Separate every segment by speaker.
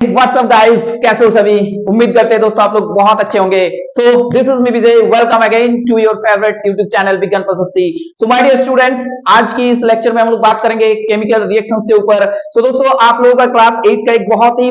Speaker 1: WhatsApp guys, कैसे हो सभी। उम्मीद करते हैं दोस्तों आप लोग बहुत अच्छे होंगे। So this is me Vijay, welcome again to your favourite YouTube channel Vigyan Prashasti. So my dear students, आज की इस लेक्चर में हम लोग बात करेंगे केमिकल रिएक्शंस के ऊपर। सो दोस्तों आप लोगों का क्लास 8 का एक बहुत ही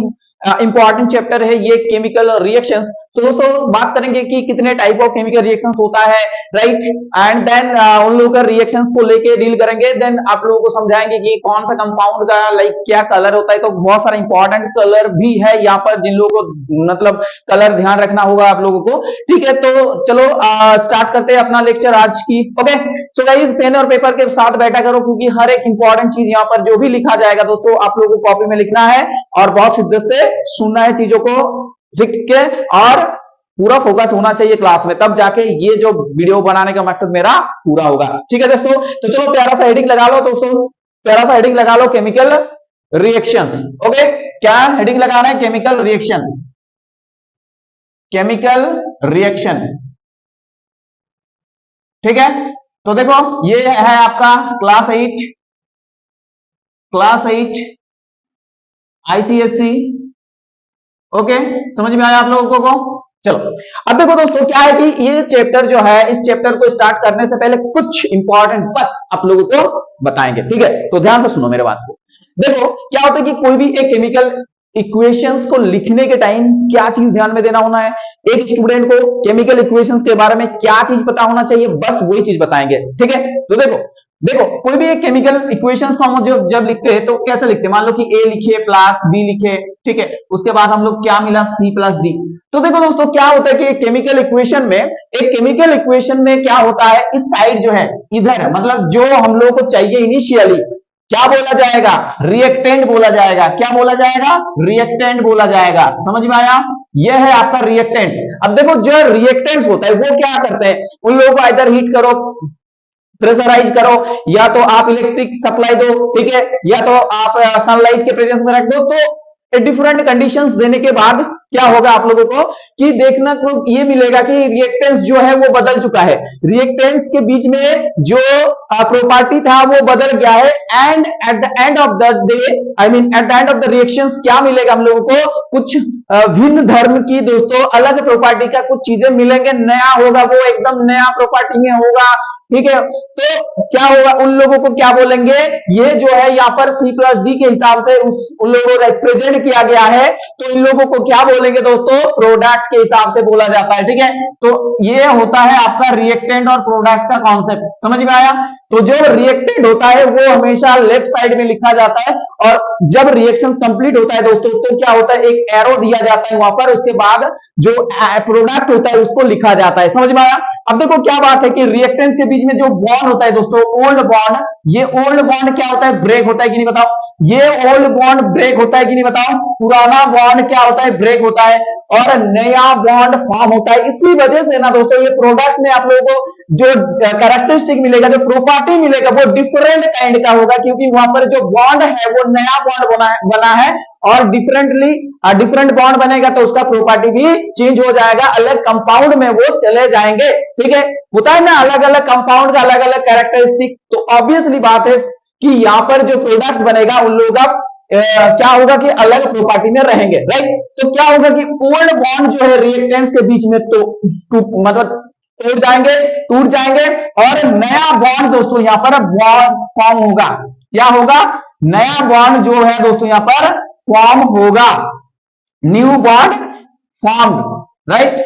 Speaker 1: इंपॉर्टेंट चैप्टर है ये केमिकल रिएक्शंस। तो दोस्तों बात करेंगे कि कितने टाइप ऑफ केमिकल रिएक्शंस होता है, राइट, एंड देन उन लोगों का रिएक्शंस को लेके डील करेंगे। देन आप लोगों को समझाएंगे कि कौन सा कंपाउंड का लाइक क्या कलर होता है। तो बहुत सारा इंपॉर्टेंट कलर भी है यहाँ पर, जिन लोगों को मतलब कलर ध्यान रखना होगा आप लोगों को। ठीक है, तो चलो स्टार्ट करते हैं अपना लेक्चर आज की। ओके, सो गाइस पेन और पेपर के साथ बैठा करो, क्योंकि हर एक इंपॉर्टेंट चीज यहाँ पर जो भी लिखा जाएगा दोस्तों आप लोगों को कॉपी में लिखना है और बहुत शिद्दत से सुनना है चीजों को, ठीक है, और पूरा फोकस होना चाहिए क्लास में, तब जाके ये जो वीडियो बनाने का मकसद मेरा पूरा होगा। ठीक है दोस्तों, तो चलो प्यारा सा हेडिंग लगा लो दोस्तों, प्यारा सा हेडिंग लगा लो, केमिकल रिएक्शन। ओके, क्या हेडिंग लगाना है? Chemical reaction, chemical reaction. ठीक है, तो देखो ये है आपका क्लास 8, क्लास 8 आईसीएससी। ओके, समझ में आया आप लोगों को? चलो अब देखो दोस्तों क्या है कि ये चैप्टर जो है, इस चैप्टर को स्टार्ट करने से पहले कुछ इंपॉर्टेंट बात आप लोगों को बताएंगे। ठीक है, तो ध्यान से सुनो मेरे बात को। देखो क्या होता है कि कोई भी एक केमिकल इक्वेशंस को लिखने के टाइम क्या चीज ध्यान में देना होना है। एक स्टूडेंट को केमिकल इक्वेशंस के बारे में क्या चीज पता होना चाहिए, बस वही चीज बताएंगे। ठीक है, तो देखो कोई भी एक केमिकल इक्वेशंस को हम जब लिखते हैं तो कैसे लिखते हैं? मान लो कि ए लिखे प्लस बी लिखे, ठीक है, उसके बाद हम लोग क्या मिला, सी प्लस डी। तो देखो दोस्तों क्या होता है कि केमिकल इक्वेशन में, एक केमिकल इक्वेशन में क्या होता है, इस साइड जो है इधर मतलब जो हम लोग को चाहिए इनिशियली क्या बोला जाएगा? रिएक्टेंट बोला जाएगा। क्या बोला जाएगा? रिएक्टेंट बोला जाएगा। समझ में आया? यह है आपका रिएक्टेंट। अब देखो जो रिएक्टेंट्स होता है वो क्या करते हैं, उन लोगों को इधर हीट करो, प्रेशराइज करो, या तो आप इलेक्ट्रिक सप्लाई दो, ठीक है, या तो आप सनलाइट के प्रेजेंस में रख दो। तो डिफरेंट कंडीशंस देने के बाद क्या होगा आप लोगों को कि देखना को ये मिलेगा कि रिएक्टेंस जो है वो बदल चुका है। रिएक्टेंस के बीच में जो प्रॉपर्टी था वो बदल गया है, and at the end of the day, I mean at the end of the reactions क्या मिलेगा हम लोगों को? कुछ भिन्न धर्म की दोस्तों अलग प्रॉपर्टी का कुछ चीजें मिलेंगे, नया होगा, वो एकदम नया प्रॉपर्टी में होगा। ठीक है, तो क्या होगा, उन लोगों को क्या बोलेंगे, ये जो है यहाँ पर सी प्लस डी के हिसाब से उन लोगों को रिप्रेजेंट किया गया है, तो इन लोगों को क्या बोलेंगे दोस्तों? प्रोडक्ट के हिसाब से बोला जाता है। ठीक है, तो ये होता है आपका रिएक्टेंट और प्रोडक्ट का कॉन्सेप्ट। समझ में आया? तो जो रिएक्टेंट होता है वो हमेशा लेफ्ट साइड में लिखा जाता है, और जब रिएक्शन कंप्लीट होता है दोस्तों तो क्या होता है, एक एरो दिया जाता है वहां पर, उसके बाद जो प्रोडक्ट होता है उसको लिखा जाता है। समझ में आया? अब देखो क्या बात है कि रिएक्टेंस के बीच में जो बॉन्ड होता है दोस्तों, ओल्ड बॉन्ड, ये ओल्ड बॉन्ड क्या होता है? ब्रेक होता है कि नहीं बताओ? ये ओल्ड बॉन्ड ब्रेक होता है कि नहीं बताओ? पुराना बॉन्ड क्या होता है? ब्रेक होता है, और नया बॉन्ड फॉर्म होता है। इसी वजह से ना दोस्तों ये प्रोडक्ट में आप लोगों को जो कैरेक्टरिस्टिक मिलेगा, जो प्रॉपर्टी मिलेगा, वो डिफरेंट काइंड का होगा, क्योंकि वहां पर जो बॉन्ड है वो नया बॉन्ड बना है, और डिफरेंट बॉन्ड बनेगा तो उसका प्रॉपर्टी भी चेंज हो जाएगा, अलग कंपाउंड में वो चले जाएंगे। ठीक है, होता है ना अलग अलग कंपाउंड का अलग अलग कैरेक्टरिस्टिक। तो ऑब्वियसली बात है कि यहाँ पर जो प्रोडक्ट बनेगा उन लोगों का क्या होगा कि अलग प्रॉपर्टी में रहेंगे, राइट। तो क्या होगा कि ओल्ड बॉन्ड जो है रिएक्टेंट्स के बीच में तो मतलब टूट जाएंगे, और नया बॉन्ड दोस्तों यहाँ पर बॉन्ड फॉर्म होगा। क्या होगा? नया बॉन्ड जो है दोस्तों यहाँ पर फॉर्म होगा, न्यू बॉन्ड फॉर्म, राइट।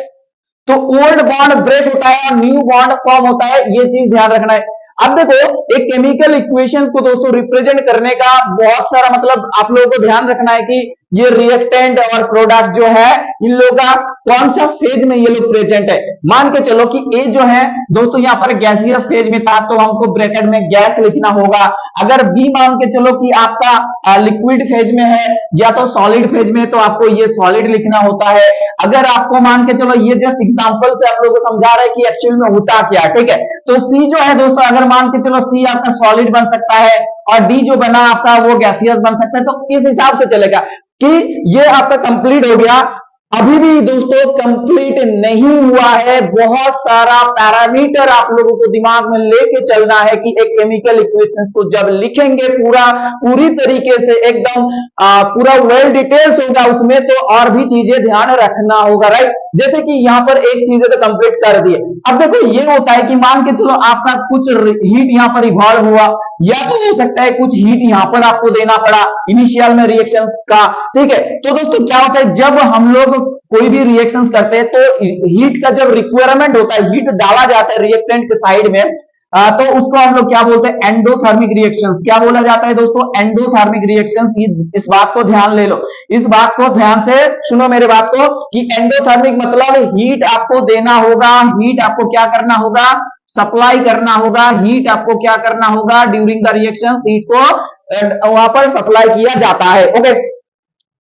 Speaker 1: तो ओल्ड बॉन्ड ब्रेक होता है और न्यू बॉन्ड फॉर्म होता है, ये चीज ध्यान रखना है। अब देखो एक केमिकल इक्वेशंस को दोस्तों रिप्रेजेंट करने का बहुत सारा मतलब आप लोगों को ध्यान रखना है कि ये रिएक्टेंट और प्रोडक्ट जो है इन लोगों का कौन सा फेज में ये लोग प्रेजेंट है। मान के चलो कि ए जो है दोस्तों यहाँ पर गैसियस फेज में था, तो हमको ब्रैकेट में गैस लिखना होगा। अगर बी मान के चलो कि आपका लिक्विड फेज में है या तो सॉलिड फेज में है, तो आपको ये सॉलिड लिखना होता है। अगर आपको मान के चलो, ये जस्ट एग्जांपल से आप लोगों को समझा रहे हैं कि एक्चुअल में होता क्या। ठीक है, तो सी जो है दोस्तों, अगर मान के चलो सी आपका सॉलिड बन सकता है और डी जो बना आपका वो गैसियस बन सकता है, तो इस हिसाब से चलेगा कि ये आपका कंप्लीट हो गया अभी भी दोस्तों कंप्लीट नहीं हुआ है। बहुत सारा पैरामीटर आप लोगों को दिमाग में लेके चलना है कि एक केमिकल इक्वेशंस को जब लिखेंगे पूरी तरीके से एकदम पूरा वेल डिटेल्स होगा उसमें, तो और भी चीजें ध्यान रखना होगा, राइट। जैसे कि यहाँ पर एक चीज है तो कंप्लीट कर दिए। अब देखो ये होता है कि मान के चलो आपका कुछ हीट यहाँ पर इवॉल्व हुआ, या तो हो सकता है कुछ हीट यहाँ पर आपको देना पड़ा इनिशियल में रिएक्शंस का, ठीक है। तो दोस्तों क्या होता है, जब हम लोग कोई भी रिएक्शंस करते हैं तो हीट का जब रिक्वायरमेंट होता है, हीट डाला जाता है रिएक्टेंट के साइड में, तो उसको हम लोग क्या बोलते हैं, एंडोथर्मिक रिएक्शंस। क्या बोला जाता है दोस्तों, एंडोथर्मिक रिएक्शंस। इस बात को ध्यान ले लो, इस बात को ध्यान से सुनो मेरे बात को, कि एंडोथर्मिक मतलब हीट आपको देना होगा, हीट आपको क्या करना होगा, सप्लाई करना होगा, हीट आपको क्या करना होगा ड्यूरिंग द रिएक्शन, हीट को वहां पर सप्लाई किया जाता है, ओके।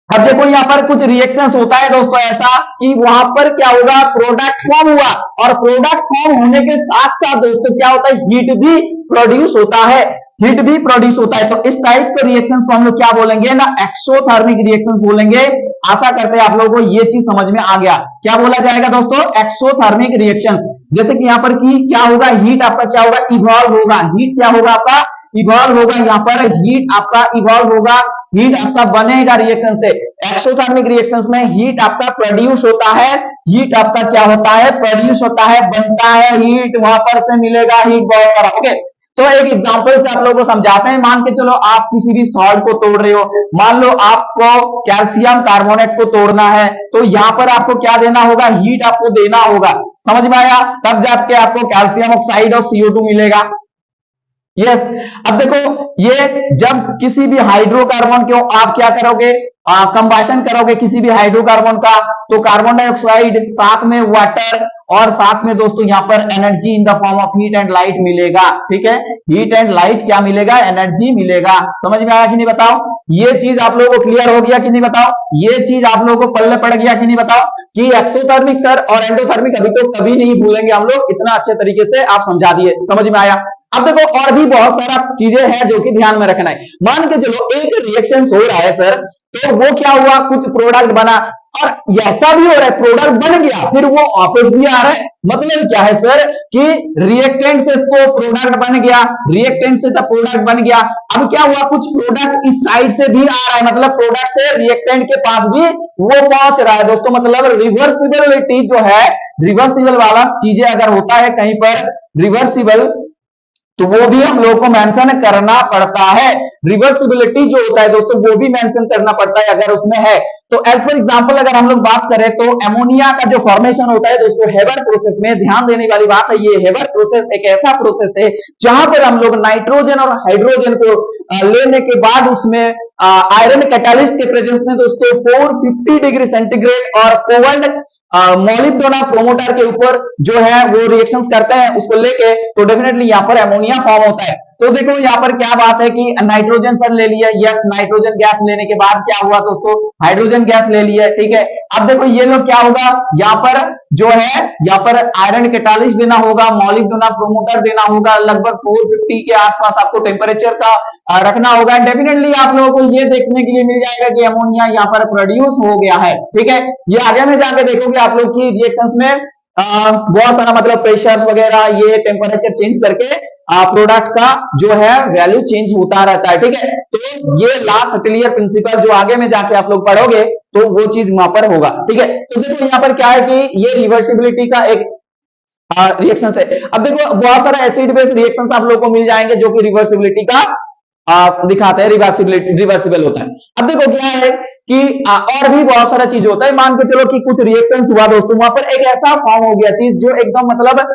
Speaker 1: अब देखो यहाँ पर कुछ रिएक्शंस होता है दोस्तों ऐसा कि वहां पर क्या होगा, प्रोडक्ट फॉर्म हुआ, और प्रोडक्ट फॉर्म होने के साथ साथ दोस्तों क्या होता है, हीट भी प्रोड्यूस होता है, हीट भी प्रोड्यूस होता है। तो इस टाइप के रिएक्शंस को हम लोग क्या बोलेंगे ना, एक्सोथर्मिक रिएक्शंस बोलेंगे। आशा करते हैं आप लोगों को ये चीज समझ में आ गया। क्या बोला जाएगा दोस्तों, एक्सोथर्मिक रिएक्शंस। जैसे कि यहाँ पर की क्या होगा, हीट आपका क्या होगा, इवॉल्व होगा, हीट क्या होगा आपका, इवॉल्व होगा, यहाँ पर हीट आपका इवॉल्व होगा, हीट आपका बनेगा रिएक्शन से। एक्सोथर्मिक रिएक्शंस में हीट आपका प्रोड्यूस होता है, हीट आपका क्या होता है, प्रोड्यूस होता है, बनता है हीट, वहां पर से मिलेगा हीट वगैरह, ओके। तो एक एग्जांपल से आप लोगों को समझाते हैं। मान के चलो आप किसी भी सॉल्ट को तोड़ रहे हो, मान लो आपको कैल्शियम कार्बोनेट को तोड़ना है, तो यहाँ पर आपको क्या देना होगा, हीट आपको देना होगा, समझ में आया, तब जाके आपको कैल्शियम ऑक्साइड और CO2 मिलेगा। यस अब देखो ये जब किसी भी हाइड्रोकार्बन को आप क्या करोगे, कंबाशन करोगे किसी भी हाइड्रोकार्बन का, तो कार्बन डाइऑक्साइड साथ में वाटर और साथ में दोस्तों यहाँ पर energy in the form of heat and light मिलेगा, ठीक है। हीट एंड लाइट क्या मिलेगा, एनर्जी मिलेगा। समझ में आया कि नहीं बताओ, ये चीज आप लोगों को क्लियर हो गया कि नहीं बताओ, ये चीज आप लोगों को पल्ले पड़ गया कि नहीं बताओ, कि एक्सोथर्मिक सर और एंडोथर्मिक अभी तो कभी नहीं भूलेंगे हम लोग, इतना अच्छे तरीके से आप समझा दिए, समझ में आया। अब देखो और भी बहुत सारा चीजें हैं जो कि ध्यान में रखना है। मान के चलो एक रिएक्शन हो रहा है सर, तो वो क्या हुआ, कुछ प्रोडक्ट बना, और ऐसा भी हो रहा है प्रोडक्ट बन गया फिर वो वापस भी आ रहा है। मतलब क्या है सर कि रिएक्टेंट से तो प्रोडक्ट बन गया, रिएक्टेंट से तो प्रोडक्ट बन गया, अब क्या हुआ, कुछ प्रोडक्ट इस साइड से भी आ रहा है, मतलब प्रोडक्ट से रिएक्टेंट के पास भी वो पहुंच रहा है दोस्तों। मतलब रिवर्सिबिलिटी जो है, रिवर्सिबल वाला चीजें अगर होता है कहीं पर रिवर्सिबल, तो वो भी हम लोगों को मेंशन करना पड़ता है। रिवर्सिबिलिटी जो होता है दोस्तों वो भी मेंशन करना पड़ता है अगर उसमें है तो। एज फॉर एग्जांपल अगर हम लोग बात करें तो एमोनिया का जो फॉर्मेशन होता है दोस्तों हेबर प्रोसेस में, ध्यान देने वाली बात है, ये हेबर प्रोसेस एक ऐसा प्रोसेस है जहां पर हम लोग नाइट्रोजन और हाइड्रोजन को लेने के बाद उसमें आयरन कैटालिस्ट के प्रेजेंस में दोस्तों 450 डिग्री सेंटीग्रेड और कोवल्ट मॉलिब्डेनम प्रोमोटर के ऊपर जो है वो रिएक्शंस करते हैं उसको लेके, तो डेफिनेटली यहाँ पर एमोनिया फॉर्म होता है। तो देखो यहाँ पर क्या बात है कि नाइट्रोजन सर ले लिया, यस नाइट्रोजन गैस लेने के बाद क्या हुआ दोस्तों, हाइड्रोजन गैस ले लिया, ठीक है। अब देखो ये लोग क्या होगा, यहाँ पर जो है यहाँ पर आयरन कैटालिस्ट देना होगा, मॉलिब्डेनम प्रोमोटर देना होगा, लगभग 450 के आसपास आपको टेम्परेचर का रखना होगा। डेफिनेटली आप लोगों को ये देखने के लिए मिल जाएगा कि अमोनिया यहाँ पर प्रोड्यूस हो गया है, ठीक है। ये आगे में जाके देखोगे आप लोग की रिएक्शंस में बहुत सारा मतलब प्रेशर वगैरह ये टेम्परेचर चेंज करके प्रोडक्ट का जो है वैल्यू चेंज होता रहता है, ठीक है। तो ये लास्ट अटेलियर प्रिंसिपल जो आगे में जाके आप लोग पढ़ोगे तो वो चीज वहां पर होगा, ठीक है। तो देखो यहाँ पर क्या है कि ये रिवर्सिबिलिटी का एक रिएक्शन है। अब देखो बहुत सारा एसिड बेस रिएक्शन आप लोग को मिल जाएंगे जो कि रिवर्सिबिलिटी का दिखाते हैं, रिवर्सिबल होता है। अब देखो क्या है कि और भी बहुत सारा चीज होता है। मान के चलो कि कुछ रिएक्शंस हुआ दोस्तों, वहां पर एक ऐसा फॉर्म हो गया चीज जो एकदम मतलब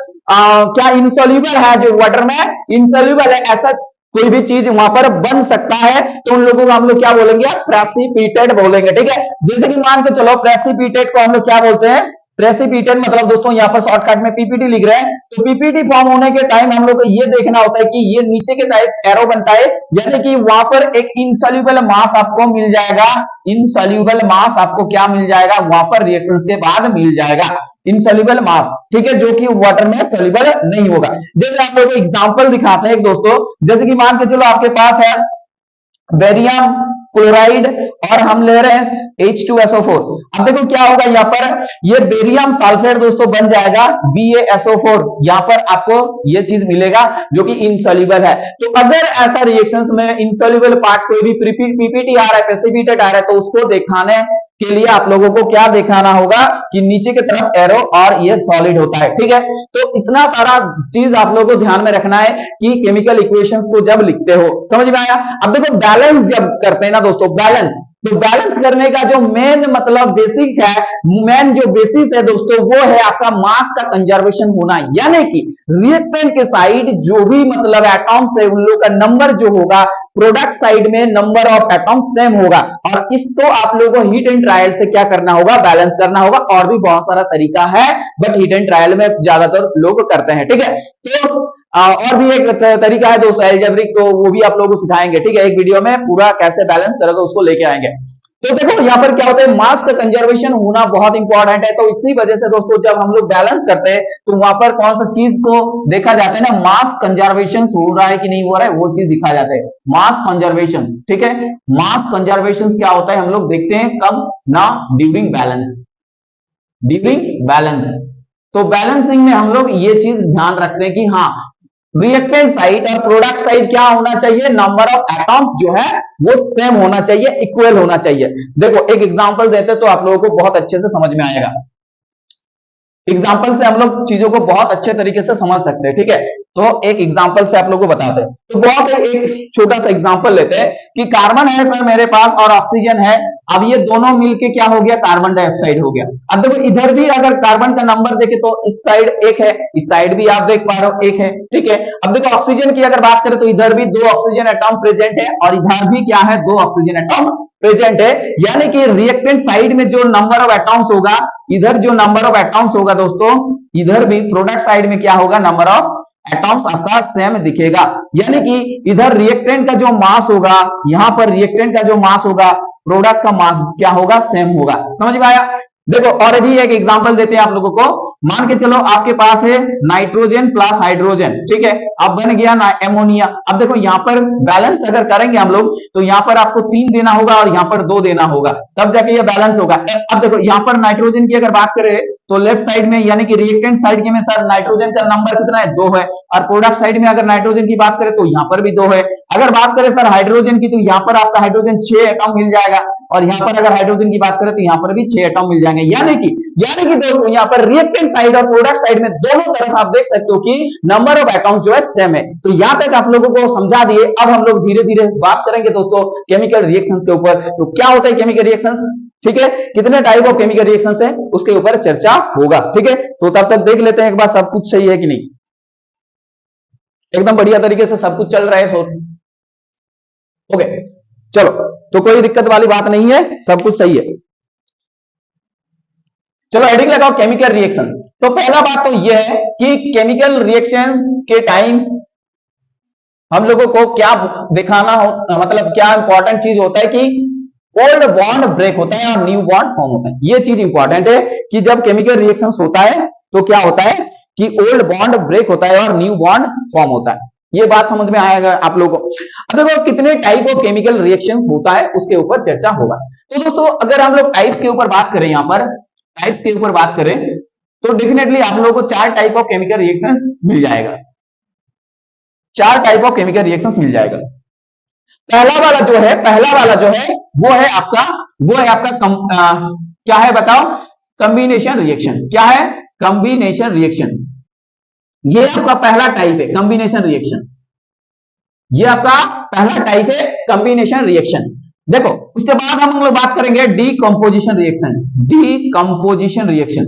Speaker 1: क्या इनसॉल्यूबल है, जो वाटर में इनसॉल्यूबल है, ऐसा कोई भी चीज वहां पर बन सकता है, तो उन लोगों को हम लोग क्या बोलेंगे, प्रेसिपिटेट बोलेंगे, ठीक है। जैसे कि मान के चलो प्रेसिपिटेट को हम लोग क्या बोलते हैं, प्रेसिपिटेट मतलब दोस्तों यहाँ पर शॉर्टकट में पीपीटी लिख रहे हैं, तो पीपीटी फॉर्म होने के टाइम हम लोग को ये देखना होता है कि ये नीचे के साइड एरो बनता है, यानी कि वहां पर एक इनसॉल्यूबल मास आपको मिल जाएगा, इनसॉल्यूबल मास आपको क्या मिल जाएगा, वहां पर रिएक्शंस के बाद मिल जाएगा इनसॉल्यूबल मास, ठीक है, जो कि वाटर में सॉल्यूबल नहीं होगा। जैसे आप लोगों को एग्जांपल दिखाते हैं दोस्तों, जैसे कि मान के चलो आपके पास है बेरियम क्लोराइड और हम ले रहे हैं H2SO4। अब देखो क्या होगा यहाँ पर, ये बेरियम सल्फेट दोस्तों बन जाएगा BaSO4। यहाँ पर आपको ये चीज मिलेगा जो कि इनसॉल्युबल है। तो अगर ऐसा रिएक्शंस में इनसॉल्युबल पार्ट कोई भी पीपीटी आ रहा है, प्रेसिपिटेट आ रहा है, तो उसको दिखाने के लिए आप लोगों को क्या दिखाना होगा कि नीचे की तरफ एरो और ये सॉलिड होता है। ठीक है, तो इतना सारा चीज आप लोगों को ध्यान में रखना है कि केमिकल इक्वेशंस को जब लिखते हो, समझ में आया। अब देखो बैलेंस जब करते हैं ना दोस्तों, बैलेंस, तो बैलेंस करने का जो मेन मतलब बेसिक है, मेन जो बेसिस है दोस्तों, वो है आपका मास का कंजर्वेशन होना। यानी कि रिएक्टेंट के साइड जो भी मतलब एटॉम्स है उन लोगों का नंबर जो होगा, प्रोडक्ट साइड में नंबर ऑफ एटॉम्स सेम होगा। और इसको आप लोगों को हीट एंड ट्रायल से क्या करना होगा, बैलेंस करना होगा। और भी बहुत सारा तरीका है, बट हीट एंड ट्रायल में ज्यादातर लोग करते हैं। ठीक है, तो और भी एक तरीका है दोस्तों एल्जेब्रिक, तो वो भी आप लोगों को सिखाएंगे। ठीक है, एक वीडियो में पूरा कैसे बैलेंस करोगे उसको लेके आएंगे। तो देखो यहाँ पर क्या होता है, मास का कंजर्वेशन होना बहुत इंपॉर्टेंट है। तो इसी वजह से दोस्तों जब हम लोग बैलेंस करते हैं तो वहां पर कौन सा चीज को देखा जाता है ना, मास कंजर्वेशन हो रहा है कि नहीं हो रहा है, वो चीज दिखा जाता है, मास कंजर्वेशन। ठीक है, मास कंजर्वेशन क्या होता है हम लोग देखते हैं कब ना, ड्यूरिंग बैलेंस, ड्यूरिंग बैलेंस। तो बैलेंसिंग में हम लोग ये चीज ध्यान रखते हैं कि हाँ, रिएक्टेंट साइड और प्रोडक्ट साइड क्या होना चाहिए, नंबर ऑफ एटॉम्स जो है वो सेम होना चाहिए, इक्वल होना चाहिए। देखो एक एग्जांपल देते तो आप लोगों को बहुत अच्छे से समझ में आएगा। एग्जाम्पल से हम लोग चीजों को बहुत अच्छे तरीके से समझ सकते हैं। ठीक है, तो एक एग्जाम्पल से आप लोगों को बताते हैं। तो बहुत एक छोटा सा एग्जाम्पल लेते हैं कि कार्बन है सर मेरे पास और ऑक्सीजन है। अब ये दोनों मिलके क्या हो गया, कार्बन डाइऑक्साइड हो गया। अब देखो इधर भी अगर कार्बन का नंबर देखे तो इस साइड एक है, इस साइड भी आप देख पा रहे हो एक है। ठीक है, अब देखो ऑक्सीजन की अगर बात करें तो इधर भी 2 ऑक्सीजन एटॉम प्रेजेंट है और इधर भी क्या है, 2 ऑक्सीजन एटॉम प्रेजेंट है। यानी कि रिएक्टेंट साइड में जो नंबर ऑफ एटॉम्स होगा, इधर जो नंबर ऑफ एटॉम्स होगा दोस्तों, इधर भी प्रोडक्ट साइड में क्या होगा, नंबर ऑफ एटॉम्स आपका सेम दिखेगा। यानी कि इधर रिएक्टेंट का जो मास होगा, यहां पर रिएक्टेंट का जो मास होगा, प्रोडक्ट का मास क्या होगा, सेम होगा। समझ में आया। देखो और भी एक एग्जांपल देते हैं आप लोगों को। मान के चलो आपके पास है नाइट्रोजन प्लस हाइड्रोजन। ठीक है, अब बन गया ना एमोनिया। अब देखो यहाँ पर बैलेंस अगर करेंगे हम लोग तो यहाँ पर आपको 3 देना होगा और यहाँ पर 2 देना होगा, तब जाके ये बैलेंस होगा। अब देखो यहाँ पर नाइट्रोजन की अगर बात करें तो लेफ्ट साइड में यानी कि रिएक्टेंट साइड के में सर नाइट्रोजन का नंबर कितना है, 2 है। और प्रोडक्ट साइड में अगर नाइट्रोजन की बात करें तो यहाँ पर भी 2 है। अगर बात करें सर हाइड्रोजन की तो यहाँ पर आपका हाइड्रोजन 6 एटॉम मिल जाएगा और यहाँ पर अगर हाइड्रोजन की बात करें तो यहाँ पर भी 6 एटॉम मिल जाएंगे। यानी कि दोस्तों यहाँ पर रिएक्टेंट साइड और प्रोडक्ट साइड में दोनों तरफ आप देख सकते हो कि नंबर ऑफ एटॉम्स जो है सेम है। तो यहां तक आप लोगों को समझा दिए। अब हम लोग धीरे धीरे बात करेंगे दोस्तों केमिकल रिएक्शंस के ऊपर। तो क्या होता है केमिकल रिएक्शंस, ठीक है, कितने टाइप ऑफ केमिकल रिएक्शंस है उसके ऊपर चर्चा होगा। ठीक है, तो तब तक देख लेते हैं एक बार सब कुछ सही है कि नहीं, एकदम बढ़िया तरीके से सब कुछ चल रहा है। ओके चलो, तो कोई दिक्कत वाली बात नहीं है, सब कुछ सही है। चलो हेडिंग लगाओ केमिकल रिएक्शंस। तो पहला बात तो यह है कि केमिकल रिएक्शंस के टाइम हम लोगों को क्या दिखाना हो, मतलब क्या इंपॉर्टेंट चीज होता है कि ओल्ड बॉन्ड ब्रेक होता है और न्यू बॉन्ड फॉर्म होता है। ये चीज इंपॉर्टेंट है कि जब केमिकल रिएक्शंस होता है तो क्या होता है कि ओल्ड बॉन्ड ब्रेक होता है और न्यू बॉन्ड फॉर्म होता है। ये बात समझ में आएगा आप लोगों को। अब देखो कितने टाइप ऑफ केमिकल रिएक्शंस होता है उसके ऊपर चर्चा होगा। तो दोस्तों अगर हम लोग टाइप्स के ऊपर बात करें, यहां पर टाइप्स के ऊपर बात करें तो डेफिनेटली आप लोगों को 4 टाइप ऑफ केमिकल रिएक्शंस मिल जाएगा। 4 टाइप ऑफ केमिकल रिएक्शंस मिल जाएगा। पहला वाला जो है वो है आपका क्या है बताओ, कॉम्बिनेशन रिएक्शन। क्या है, कॉम्बिनेशन रिएक्शन। ये आपका पहला टाइप है कॉम्बिनेशन रिएक्शन। ये आपका पहला टाइप है कॉम्बिनेशन रिएक्शन। देखो उसके बाद हम लोग बात करेंगे decomposition reaction. Decomposition reaction,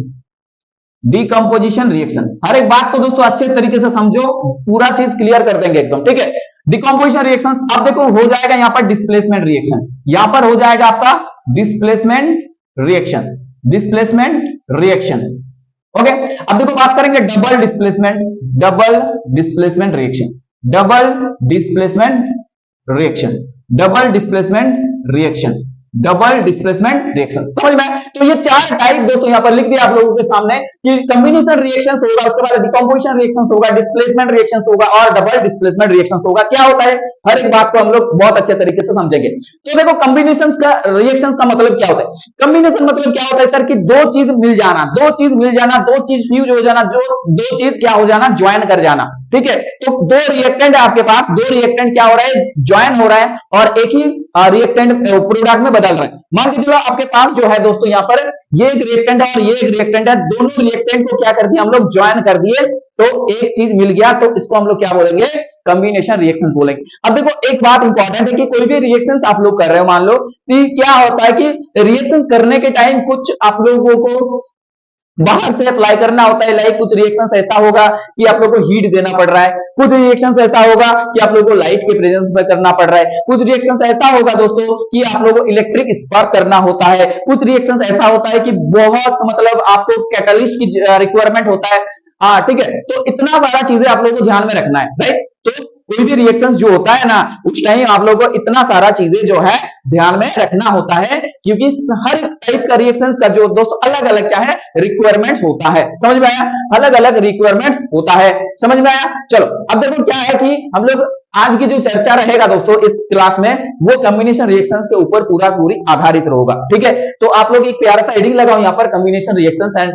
Speaker 1: decomposition reaction. हर एक बात को दोस्तों अच्छे तरीके से समझो, पूरा चीज क्लियर कर देंगे एकदम। ठीक है, डीकंपोजिशन रिएक्शन अब देखो हो जाएगा यहां पर डिस्प्लेसमेंट रिएक्शन। यहां पर हो जाएगा आपका displacement reaction, displacement reaction. Okay, अब देखो बात करेंगे double displacement, double displacement reaction, double displacement reaction, double displacement reaction. Double displacement reaction. समझ में? तो ये चार टाइप दोस्तों यहां पर लिख दिया आप लोगों के सामने कि कॉम्बिनेशन रिएक्शंस होगा, उसके बाद डिकम्पोजिशन रिएक्शंस होगा, डिस्प्लेसमेंट रिएक्शंस होगा और डबल डिस्प्लेसमेंट रिएक्शंस होगा। क्या होता है हर एक बात को हम लोग बहुत अच्छे तरीके से समझेंगे। तो देखो कॉम्बिनेशंस का रिएक्शंस का मतलब क्या होता है? कॉम्बिनेशन मतलब क्या होता है सर कि दो चीज मिल जाना, दो चीज मिल जाना, दो चीज फ्यूज हो जाना, जो दो चीज क्या हो जाना, ज्वाइन कर जाना। ठीक है, तो दो रिएक्टेंट है आपके पास, दो रिएक्टेंट क्या हो रहा है, ज्वाइन हो रहा है और एक ही रिएक्टेंट प्रोडक्ट में बदल रहा है। मान के चलो आपके पास जो है दोस्तों यहाँ पर ये एक रिएक्टेंट है और ये एक रिएक्टेंट है, दोनों रिएक्टेंट को क्या कर दिया हम लोग, ज्वाइन कर दिए, तो एक चीज मिल गया, तो इसको हम लोग क्या बोलेंगे, कॉम्बिनेशन रिएक्शन बोलेंगे। अब देखो एक बात इंपॉर्टेंट है कि कोई भी रिएक्शन आप लोग कर रहे हो, मान लो कि क्या होता है कि रिएक्शन करने के टाइम कुछ आप लोगों को बाहर से अप्लाई करना होता है, लाइक कुछ रिएक्शंस ऐसा होगा कि आप लोगों को हीट देना पड़ रहा है, कुछ रिएक्शंस ऐसा होगा कि आप लोगों को लाइट के प्रेजेंस में करना पड़ रहा है, कुछ रिएक्शंस ऐसा होगा दोस्तों कि आप लोगों को इलेक्ट्रिक स्पार्क करना होता है, कुछ रिएक्शंस ऐसा होता है कि बहुत मतलब आपको कैटलिस्ट की रिक्वायरमेंट होता है। हाँ ठीक है, तो इतना सारा चीजें आप लोगों को ध्यान में रखना है, राइट। तो कोई भी रिएक्शंस जो होता है ना, उस टाइम आप लोगों को इतना सारा चीजें जो है ध्यान में रखना होता है, क्योंकि हर टाइप का रिएक्शंस का जो दोस्तों अलग अलग क्या है, रिक्वायरमेंट्स होता है। समझ में आया? अलग अलग रिक्वायरमेंट्स होता है। समझ में आया? चलो अब देखो क्या है कि हम लोग आज की जो चर्चा रहेगा दोस्तों इस क्लास में, वो कॉम्बिनेशन रिएक्शंस के ऊपर पूरी आधारित होगा। ठीक है, तो आप लोग एक प्यारा सा हेडिंग लगाओ यहाँ पर, कॉम्बिनेशन रिएक्शंस एंड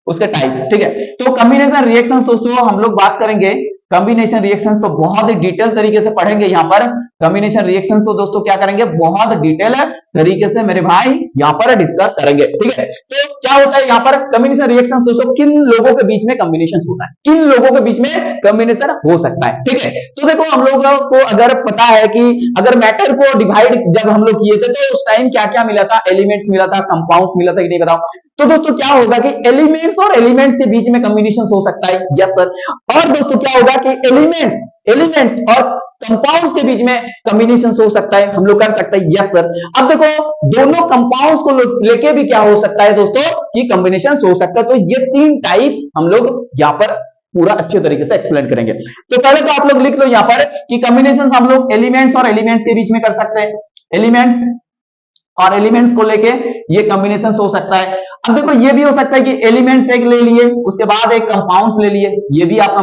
Speaker 1: उसके टाइप। ठीक है, तो कॉम्बिनेशन रिएक्शंस दोस्तों हम लोग बात करेंगे, कॉम्बिनेशन रिएक्शंस को बहुत ही डिटेल तरीके से पढ़ेंगे यहाँ पर। कॉम्बिनेशन रिएक्शंस को दोस्तों क्या करेंगे, बहुत डिटेल तरीके से मेरे भाई यहाँ पर डिस्कस करेंगे। ठीक है, तो क्या होता है यहाँ पर कॉम्बिनेशन रिएक्शंस दोस्तों, किन लोगों के बीच में कॉम्बिनेशन होता है, किन लोगों के बीच में कॉम्बिनेशन हो सकता है। ठीक है, तो देखो हम लोगों को अगर पता है कि अगर मैटर को डिवाइड जब हम लोग किए थे तो उस टाइम क्या क्या मिला था, एलिमेंट्स मिला था, कंपाउंड्स मिला था कि नहीं बताओ। तो दोस्तों क्या होगा कि एलिमेंट्स और एलिमेंट्स के बीच में कॉम्बिनेशन हो सकता है, यस सर। और दोस्तों क्या होगा कि एलिमेंट्स और कंपाउंड्स के बीच में कॉम्बिनेशन हो सकता है, हम लोग कर सकते हैं, यस सर। अब देखो दोनों कंपाउंड्स को लेके भी क्या हो सकता है दोस्तों कि कॉम्बिनेशन हो सकता है। तो ये तीन टाइप हम लोग यहाँ पर पूरा अच्छे तरीके से एक्सप्लेन करेंगे। तो पहले तो आप लोग लिख लो यहाँ पर कि कॉम्बिनेशन हम लोग एलिमेंट्स और एलिमेंट्स के बीच में कर सकते हैं, एलिमेंट्स और एलिमेंट्स को लेके ये कॉम्बिनेशन हो सकता है। अब देखो ये भी हो सकता है कि एलिमेंट्स एक ले लिए, उसके बाद एक कंपाउंड्स ले लिए, ये भी आप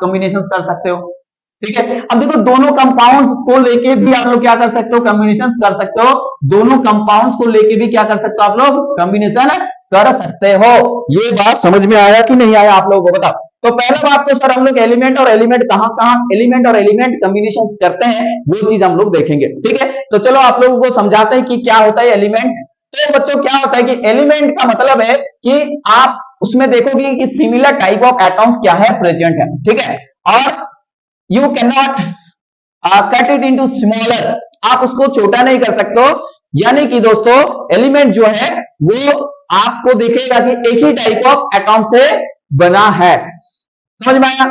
Speaker 1: कॉम्बिनेशन कर सकते हो। ठीक है, अब देखो दोनों कंपाउंड्स को लेके भी आप लोग क्या कर सकते हो, कॉम्बिनेशन कर सकते हो। दोनों कंपाउंड्स को लेके भी क्या कर सकते हो आप लोग, कॉम्बिनेशन कर सकते हो। ये बात समझ में आया कि नहीं आया आप लोगों को बताओ। तो पहला बात तो सर हम लोग एलिमेंट और एलिमेंट कहां एलिमेंट और एलिमेंट कॉम्बिनेशन करते हैं, वो चीज हम लोग देखेंगे। ठीक है, तो चलो आप लोगों को समझाते हैं कि क्या होता है एलिमेंट। तो बच्चों क्या होता है कि एलिमेंट का मतलब है कि आप उसमें देखोगे कि सिमिलर टाइप ऑफ एटॉम्स क्या है, प्रेजेंट है। ठीक है, और you can not cut it into smaller, आप उसको छोटा नहीं कर सकते हो। यानी कि दोस्तों एलिमेंट जो है वो आपको दिखेगा कि एक ही टाइप ऑफ एटॉम से बना है। समझ में आया?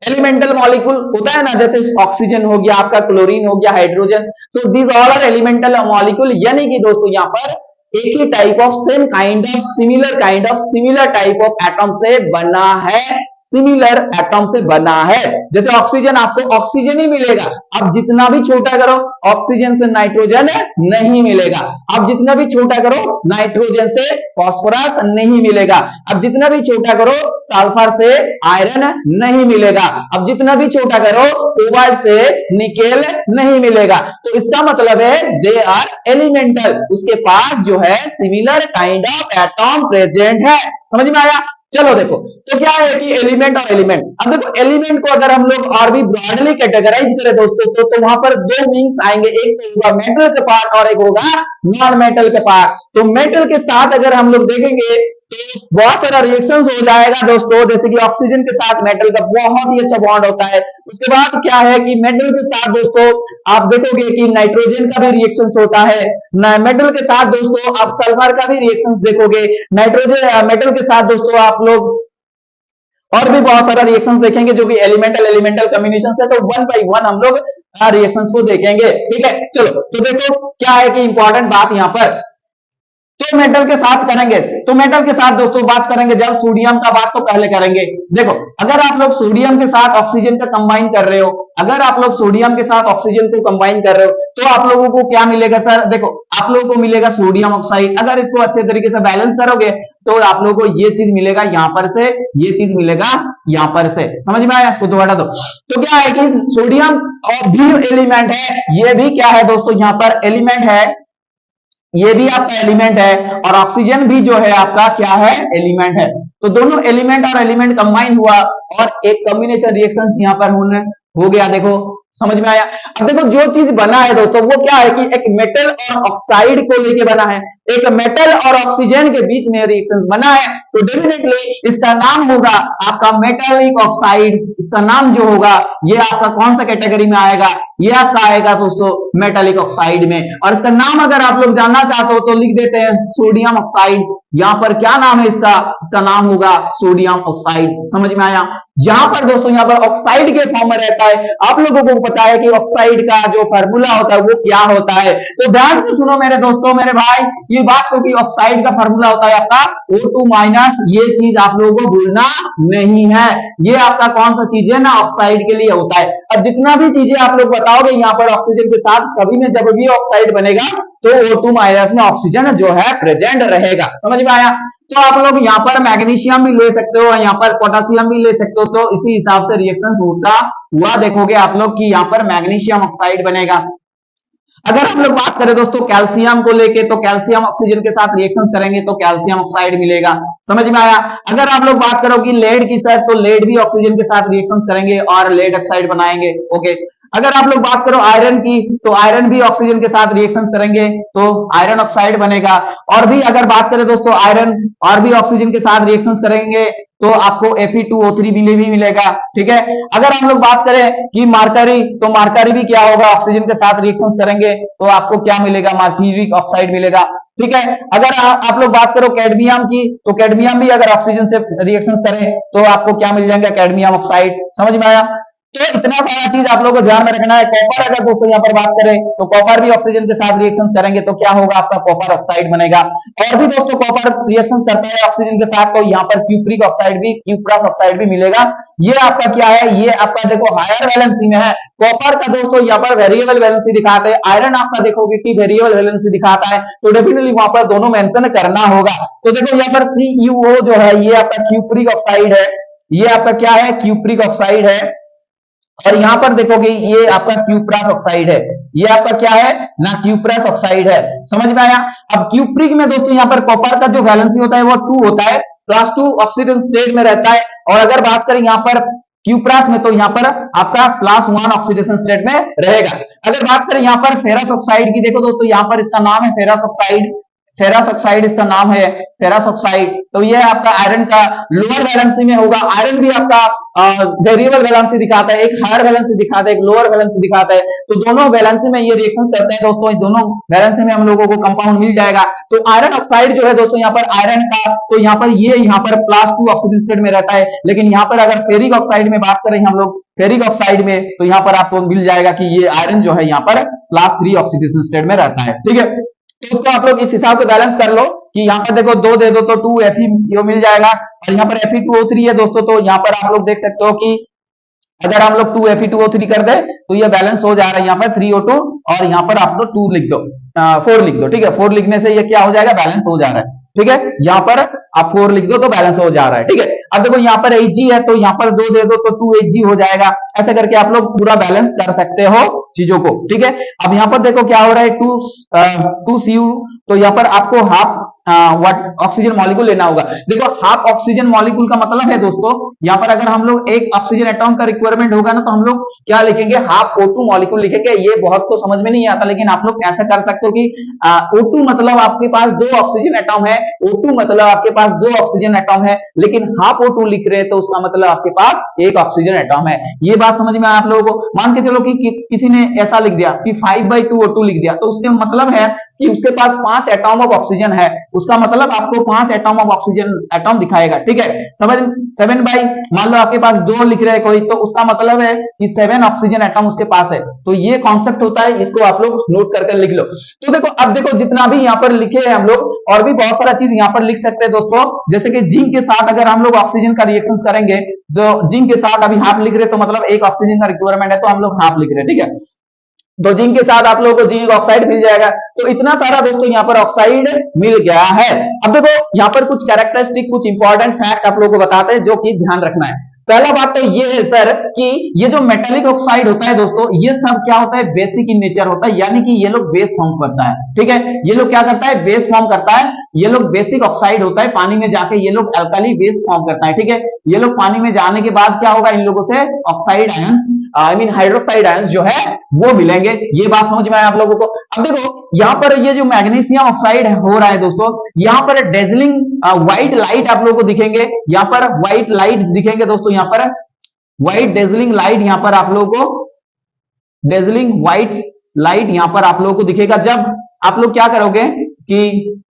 Speaker 1: एलिमेंटल मॉलिक्यूल होता है ना, जैसे ऑक्सीजन हो गया, आपका क्लोरीन हो गया, हाइड्रोजन, तो these all are elemental molecule. यानी कि दोस्तों यहाँ पर एक ही type of same kind of similar type of atom से बना है, सिमिलर एटॉम से बना है। जैसे ऑक्सीजन, आपको ऑक्सीजन ही मिलेगा, आप जितना भी छोटा करो ऑक्सीजन से नाइट्रोजन नहीं मिलेगा, आप जितना भी छोटा करो नाइट्रोजन से फास्फोरस नहीं मिलेगा, अब जितना भी छोटा करो सल्फर से आयरन नहीं मिलेगा, अब जितना भी छोटा करो कोबाल्ट से निकेल नहीं मिलेगा। तो इसका मतलब है दे आर एलिमेंटल, उसके पास जो है similar kind of atom present है। समझ में आया? चलो देखो तो क्या है कि एलिमेंट और एलिमेंट। अब देखो एलिमेंट को अगर हम लोग और भी ब्रॉडली कैटेगराइज करें दोस्तों तो वहां पर दो मीन्स आएंगे, एक तो होगा मेटल का पार्ट और एक होगा नॉन मेटल का पार्ट। तो मेटल के साथ अगर हम लोग देखेंगे तो बहुत सारा रिएक्शन हो जाएगा दोस्तों, जैसे कि ऑक्सीजन के साथ मेटल का बहुत ही अच्छा बॉन्ड होता है। उसके बाद क्या है कि मेटल के साथ दोस्तों आप देखोगे कि नाइट्रोजन का भी रिएक्शन होता है, मेटल के साथ दोस्तों आप सल्फर का भी रिएक्शन देखोगे, नाइट्रोजन मेटल के साथ दोस्तों आप लोग और भी बहुत सारा रिएक्शंस देखेंगे जो कि एलिमेंटल कॉम्बिनेशन है। तो वन बाय वन हम लोग रिएक्शंस को देखेंगे। ठीक है, चलो तो देखो क्या है कि इंपॉर्टेंट बात यहां पर तो मेटल के साथ करेंगे, तो मेटल के साथ दोस्तों बात करेंगे जब सोडियम का बात तो पहले करेंगे। देखो अगर आप लोग सोडियम के साथ ऑक्सीजन का कंबाइन कर रहे हो, अगर आप लोग सोडियम के साथ ऑक्सीजन को कंबाइन कर रहे हो तो आप लोगों को क्या मिलेगा सर, देखो आप लोगों को मिलेगा सोडियम ऑक्साइड। अगर इसको अच्छे तरीके से बैलेंस करोगे तो आप लोगों को ये चीज मिलेगा यहां पर से, ये चीज मिलेगा यहां पर से। समझ में आया? इसको तो हटा दो। तो क्या है कि सोडियम और भी एलिमेंट है, ये भी क्या है दोस्तों यहां पर एलिमेंट है, ये भी आपका एलिमेंट है, और ऑक्सीजन भी जो है आपका क्या है, एलिमेंट है। तो दोनों एलिमेंट और एलिमेंट कंबाइन हुआ और एक कॉम्बिनेशन रिएक्शन यहां पर हो गया। देखो समझ में आया? अब देखो जो चीज बना है दोस्तों वो क्या है कि एक मेटल और ऑक्साइड को लेके बना है, एक मेटल और ऑक्सीजन के बीच में रिएक्शन बना है, तो डेफिनेटली इसका नाम होगा आपका मेटालिक ऑक्साइड। इसका नाम जो होगा ये आपका कौन सा कैटेगरी में आएगा, ये आपका आएगा दोस्तों मेटालिक ऑक्साइड में। और इसका नाम अगर आप लोग जानना चाहते हो तो लिख देते हैं सोडियम ऑक्साइड। यहां पर क्या नाम है इसका, इसका नाम होगा सोडियम ऑक्साइड। समझ में आया? यहां पर दोस्तों यहां पर ऑक्साइड के फॉर्म में रहता है। आप लोगों को पता है कि ऑक्साइड का जो फार्मूला होता है वो क्या होता है, तो ध्यान से सुनो मेरे दोस्तों, मेरे भाई, ये बात तो कि ऑक्साइड का फार्मूला होता है आपका O2 माइनस, ये चीज आप लोगों को भूलना नहीं है। ये आपका कौन सा चीज है ना, ऑक्साइड के लिए होता है। अब जितना भी चीजें आप लोग बताओगे यहाँ पर ऑक्सीजन के साथ, सभी में जब भी ऑक्साइड बनेगा तो O2 माइनस में ऑक्सीजन जो है प्रेजेंट रहेगा। समझ में आया? तो आप लोग यहाँ पर मैग्नीशियम भी ले सकते हो, यहाँ पर पोटेशियम भी ले सकते हो, तो इसी हिसाब से रिएक्शन होता हुआ देखोगे आप लोग कि यहाँ पर मैग्नीशियम ऑक्साइड बनेगा। अगर हम लोग बात करें दोस्तों कैल्शियम को लेके, तो कैल्शियम ऑक्सीजन के साथ रिएक्शन करेंगे तो कैल्शियम ऑक्साइड मिलेगा। समझ में आया? अगर आप लोग बात करो कि लेड की सर, तो लेड भी ऑक्सीजन के साथ रिएक्शन करेंगे और लेड ऑक्साइड बनाएंगे। ओके, अगर आप लोग बात करो आयरन की, तो आयरन भी ऑक्सीजन के साथ रिएक्शन करेंगे तो आयरन ऑक्साइड बनेगा। और भी अगर बात करें दोस्तों आयरन और भी ऑक्सीजन के साथ रिएक्शन करेंगे तो आपको Fe2O3 भी मिलेगा। ठीक है, अगर हम लोग बात करें कि मार्करी, तो मार्करी भी क्या होगा, ऑक्सीजन के साथ रिएक्शन करेंगे तो आपको क्या मिलेगा, मर्क्यूरिक ऑक्साइड मिलेगा। ठीक है, अगर आप लोग बात करो कैडमियम की, तो कैडमियम भी अगर ऑक्सीजन से रिएक्शन करें तो आपको क्या मिल जाएगा, कैडमियम ऑक्साइड। समझ में आया? तो इतना सारा चीज आप लोगों को ध्यान में रखना है। कॉपर अगर दोस्तों यहाँ पर बात करें तो कॉपर भी ऑक्सीजन के साथ रिएक्शन करेंगे तो क्या होगा, आपका कॉपर ऑक्साइड बनेगा। और भी दोस्तों कॉपर रिएक्शन करते हैं ऑक्सीजन के साथ, तो यहाँ पर क्यूप्रिक ऑक्साइड भी, क्यूप्रस ऑक्साइड भी मिलेगा। ये आपका क्या है, ये आपका देखो हायर वैलेंसी में है। कॉपर का दोस्तों यहाँ पर वेरिएबल वैलेंसी दिखाते हैं, आयरन आपका देखोगे कि वेरिएबल वैलेंसी दिखाता है, तो डेफिनेटली वहां पर दोनों मेंशन करना होगा। तो देखो यहाँ पर CuO जो है ये आपका क्यूप्रिक ऑक्साइड है, ये आपका क्या है, क्यूप्रिक ऑक्साइड है। और यहां पर देखोगे ये आपका क्यूप्रस ऑक्साइड है, ये आपका क्या है ना, क्यूप्रस ऑक्साइड है। समझ में आया? अब क्यूप्रिक में दोस्तों यहाँ पर कॉपर का जो वैलेंसी होता है वो 2 होता है, +2 ऑक्सीजन स्टेट में रहता है। और अगर बात करें यहाँ पर क्यूप्रस में, तो यहाँ पर आपका +1 ऑक्सीडेशन स्टेट में रहेगा। अगर बात करें यहाँ पर फेरस ऑक्साइड की, देखो दोस्तों यहाँ पर इसका नाम है फेरस ऑक्साइड, फेरस ऑक्साइड इसका नाम है, फेरस ऑक्साइड। तो ये आपका आयरन का लोअर वैलेंसी में होगा। आयरन भी आपका वेरिएबल वैलेंसी दिखाता है, एक हायर वैलेंसी दिखाता है, एक लोअर वैलेंसी दिखाता है। तो दोनों वैलेंसी में ये रिएक्शन करते हैं दोस्तों, दोनों वैलेंसी में हम लोगों को कंपाउंड मिल जाएगा। तो आयरन ऑक्साइड जो है दोस्तों यहाँ पर आयरन का, तो यहाँ पर ये यहाँ पर +2 ऑक्सीजन स्टेट में रहता है। लेकिन यहाँ पर अगर फेरिक ऑक्साइड में बात करें हम लोग, फेरिक ऑक्साइड में, तो यहाँ पर आपको मिल जाएगा कि ये आयरन जो है यहाँ पर +3 ऑक्सीडेशन स्टेट में रहता है। ठीक है, तो आप लोग इस हिसाब से बैलेंस कर लो कि यहाँ पर देखो 2 दे दो तो 2 Fe मिल जाएगा, और यहाँ पर Fe2O3 है दोस्तों। तो यहाँ पर आप लोग देख सकते हो कि अगर हम लोग 2 Fe2O3 कर दे तो ये बैलेंस हो जा रहा है, यहाँ पर 3O2, और यहाँ पर आप लोग 2 लिख दो, 4 लिख दो। ठीक है, 4 लिखने से ये क्या हो जाएगा, बैलेंस हो जा रहा है। ठीक है, यहाँ पर आप 4 लिख दो तो बैलेंस हो जा रहा है। ठीक है, अब देखो यहाँ पर Hg है, तो यहाँ पर 2 दे दो तो 2Hg हो जाएगा। ऐसा करके आप लोग पूरा बैलेंस कर सकते हो चीजों को। ठीक है, अब यहाँ पर देखो क्या हो रहा है, 2 Cu, तो यहाँ पर आपको हाफ ऑक्सीजन मॉलिक्यूल लेना होगा। देखो हाफ ऑक्सीजन मॉलिक्यूल का मतलब है दोस्तों, यहाँ पर अगर हम लोग एक ऑक्सीजन एटॉम का रिक्वायरमेंट होगा ना, तो हम लोग क्या लिखेंगे, हाफ O2 मॉलिक्यूल लिखेंगे। ये बहुत को समझ में नहीं आता, लेकिन आप लोग ऐसा कर सकते हो कि O2 मतलब आपके पास 2 ऑक्सीजन एटॉम है, O2 मतलब आपके पास 2 ऑक्सीजन एटॉम है, लेकिन हाफ O2 लिख रहे हैं तो उसका मतलब आपके पास 1 ऑक्सीजन एटॉम है। ये बात समझ में आया आप लोगों को? मान के चलो कि किसी ने ऐसा लिख दिया कि 5/2 O2 लिख दिया, तो उसके मतलब है कि उसके पास 5 एटॉम ऑफ ऑक्सीजन है, उसका मतलब आपको 5 एटॉम ऑफ ऑक्सीजन एटॉम दिखाएगा, ठीक है। 7 बाई, मान लो आपके पास 2 लिख रहे हैं कोई, तो उसका मतलब है कि 7 ऑक्सीजन एटॉम उसके पास है। तो ये कॉन्सेप्ट होता है, इसको आप लोग नोट करके लिख लो। तो देखो, अब देखो जितना भी यहाँ पर लिखे हैं हम लोग, और भी बहुत सारा चीज यहाँ पर लिख सकते हैं दोस्तों, जैसे कि जिंक के साथ अगर हम लोग ऑक्सीजन का रिएक्शन करेंगे, तो जिंक के साथ अभी हाफ लिख रहे हैं, तो मतलब 1 ऑक्सीजन का रिक्वायरमेंट है, तो हम लोग हाफ लिख रहे हैं, ठीक है। तो जिंक के साथ आप लोगों को जिंक ऑक्साइड मिल जाएगा। तो इतना सारा दोस्तों यहाँ पर ऑक्साइड मिल गया है। अब देखो यहाँ पर कुछ कैरेक्टरिस्टिक, कुछ इंपॉर्टेंट फैक्ट आप लोगों को बताते हैं जो कि ध्यान रखना है। पहला बात तो ये है सर कि ये जो मेटेलिक ऑक्साइड होता है दोस्तों, ये सब क्या होता है, बेसिक इन नेचर होता है, यानी कि ये लोग बेस फॉर्म करता है, ठीक है। ये लोग क्या करता है, बेस फॉर्म करता है। ये लोग बेसिक ऑक्साइड होता है, पानी में जाके ये लोग अल्कली बेस फॉर्म करता है, ठीक है। ये लोग पानी में जाने के बाद क्या होगा, इन लोगों से oxide ions, I mean hydroxide ions जो है वो मिलेंगे। ये बात समझ में आया आप लोगों को। अब देखो यहाँ पर ये जो मैग्नीशियम ऑक्साइड हो रहा है दोस्तों, यहाँ पर डेजलिंग व्हाइट लाइट आप लोगों को दिखेंगे, यहाँ पर व्हाइट लाइट दिखेंगे दोस्तों, यहाँ पर व्हाइट डेजलिंग लाइट, यहाँ पर आप लोगों को डेजलिंग व्हाइट लाइट यहाँ पर आप लोगों को दिखेगा। जब आप लोग क्या करोगे कि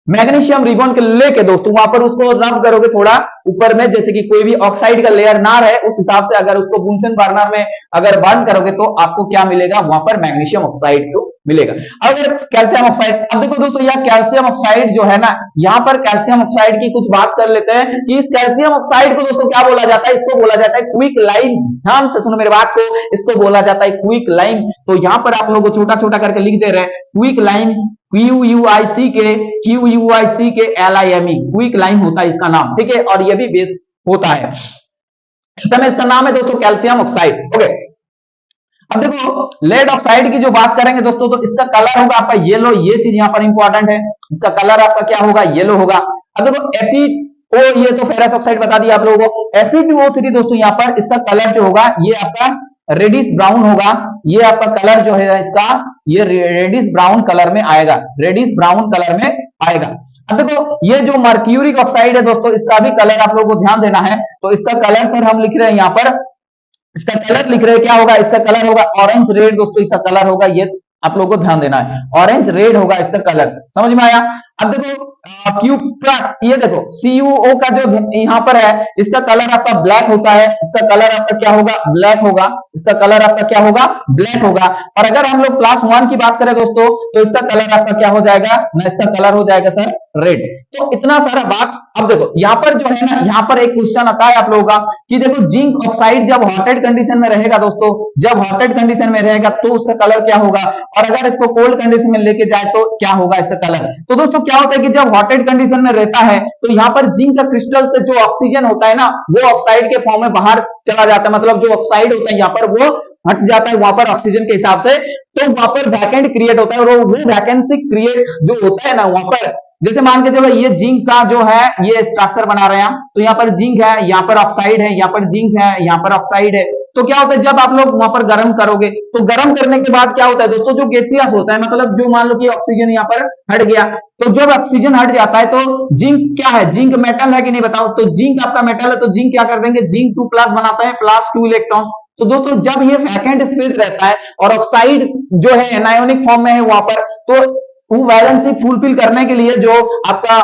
Speaker 1: मैग्नीशियम रिबन के लेके दोस्तों वहां पर उसको रब करोगे थोड़ा ऊपर में, जैसे कि कोई भी ऑक्साइड का लेयर ना रहे, उस हिसाब से अगर उसको बुनसन बर्नर में अगर बर्न करोगे तो आपको क्या मिलेगा, वहां पर मैग्नीशियम ऑक्साइड को मिलेगा। अगर कैल्शियम ऑक्साइड, अब देखो दोस्तों यह कैल्शियम ऑक्साइड जो है ना, यहाँ पर कैल्शियम ऑक्साइड की कुछ बात कर लेते हैं कि इस कैल्शियम ऑक्साइड को दोस्तों क्या बोला जाता है, इसको बोला जाता है क्विक लाइम। ध्यान से सुनो मेरे बात को, इसको बोला जाता है क्विक लाइम। तो यहाँ पर आप लोगों को छोटा छोटा करके लिख दे रहे हैं क्विक लाइम, QUIC के LIME, क्विक लाइम होता है इसका नाम, ठीक है। और ये भी बेस होता है, इसका नाम है दोस्तों कैल्शियम ऑक्साइड, ओके। अब देखो लेड ऑक्साइड की जो बात करेंगे दोस्तों, तो इसका कलर होगा आपका येलो, ये चीज यहाँ पर इंपॉर्टेंट है, इसका कलर आपका क्या होगा, येलो होगा। अब देखो Fe, ये तो फेरस ऑक्साइड बता दिया आप लोगों को। Fe2O3 दोस्तों यहाँ पर इसका कलर जो होगा ये आपका रेडिश ब्राउन होगा, ये आपका कलर जो है इसका ये रेडिश ब्राउन कलर में आएगा, रेडिश ब्राउन कलर में आएगा। अब देखो ये जो मर्क्यूरिक ऑक्साइड है दोस्तों, इसका भी कलर आप लोगों को ध्यान देना है। तो इसका कलर सर हम लिख रहे हैं यहाँ पर, इसका कलर लिख रहे हैं, क्या होगा, इसका कलर होगा ऑरेंज रेड दोस्तों, इसका कलर होगा, ये आप लोगों को ध्यान देना है, ऑरेंज रेड होगा इसका कलर, समझ में आया। अब देखो ये देखो CuO का जो यहाँ पर है, इसका कलर आपका ब्लैक होता है, इसका कलर आपका क्या होगा, ब्लैक होगा, इसका कलर आपका क्या होगा, ब्लैक होगा। और अगर हम लोग क्लास 1 की बात करें दोस्तों, तो इसका कलर आपका क्या हो जाएगा ना, इसका कलर हो जाएगा सर रेड। तो इतना सारा बात। अब देखो यहाँ पर जो है ना, यहाँ पर एक क्वेश्चन आता है आप लोगों का कि देखो जिंक ऑक्साइड जब हॉटेड कंडीशन में रहेगा दोस्तों, जब हॉटेड कंडीशन में रहेगा तो उसका कलर क्या होगा, और अगर इसको कोल्ड कंडीशन में लेके जाए तो क्या होगा इसका कलर। तो दोस्तों क्या होता है कि जब हॉटेड कंडीशन में रहता है तो यहाँ पर जिंक का क्रिस्टल से जो ऑक्सीजन होता है ना, वो ऑक्साइड के फॉर्म में बाहर चला जाता है, मतलब जो ऑक्साइड होता है यहाँ पर वो हट जाता है वहां पर ऑक्सीजन के हिसाब से। तो वहां पर वैकेंट क्रिएट होता है, और वो वैकेंसी क्रिएट जो होता है ना वहां पर, जैसे मान के चलो ये जिंक का जो है ये स्ट्रक्चर बना रहे हैं, तो यहाँ पर जिंक है, यहाँ पर ऑक्साइड है, यहाँ पर जिंक है, यहाँ पर ऑक्साइड है। तो क्या होता है जब आप लोग वहां पर गर्म करोगे, तो गर्म करने के बाद क्या होता है दोस्तों, जो गैसियस होता है, मतलब जो मान लो कि ऑक्सीजन यहाँ पर हट गया, तो जब ऑक्सीजन हट जाता है तो जिंक क्या है, जिंक मेटल है कि नहीं बताओ। तो जिंक आपका मेटल है, तो जिंक क्या कर देंगे, जिंक 2+ बनाता है, +2 इलेक्ट्रॉन। तो दोस्तों जब ये वैकेंट स्पेस रहता है और ऑक्साइड जो है एनायोनिक फॉर्म में है वहां पर, तो वो वैलेंसी फुलफिल करने के लिए जो आपका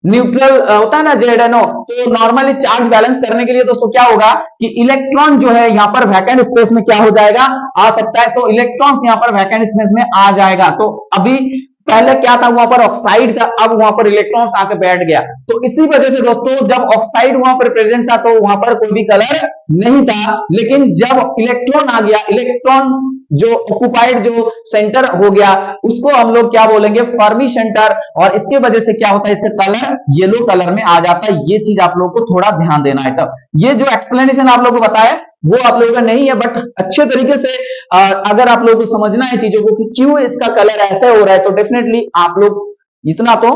Speaker 1: न्यूट्रल होता है ना ZNO, तो नॉर्मली चार्ज बैलेंस करने के लिए दोस्तों क्या होगा कि इलेक्ट्रॉन जो है यहाँ पर वैकेंट स्पेस में क्या हो जाएगा, आ सकता है। तो इलेक्ट्रॉन्स यहाँ पर वैकेंट स्पेस में आ जाएगा। तो अभी पहले क्या था वहां पर ऑक्साइड था, अब वहां पर इलेक्ट्रॉन्स आके बैठ गया। तो इसी वजह से दोस्तों जब ऑक्साइड वहां पर प्रेजेंट था तो वहां पर कोई भी कलर नहीं था, लेकिन जब इलेक्ट्रॉन आ गया, इलेक्ट्रॉन जो ऑक्युपाइड जो सेंटर हो गया, उसको हम लोग क्या बोलेंगे, फर्मी सेंटर, और इसके वजह से क्या होता है, इसका कलर येलो कलर में आ जाता है। ये चीज आप लोगों को थोड़ा ध्यान देना है। तब ये जो एक्सप्लेनेशन आप लोगों को बताया वो आप लोगों का नहीं है, बट अच्छे तरीके से अगर आप लोगों को समझना है चीजों को कि क्यों इसका कलर ऐसे हो रहा है, तो डेफिनेटली आप लोग इतना तो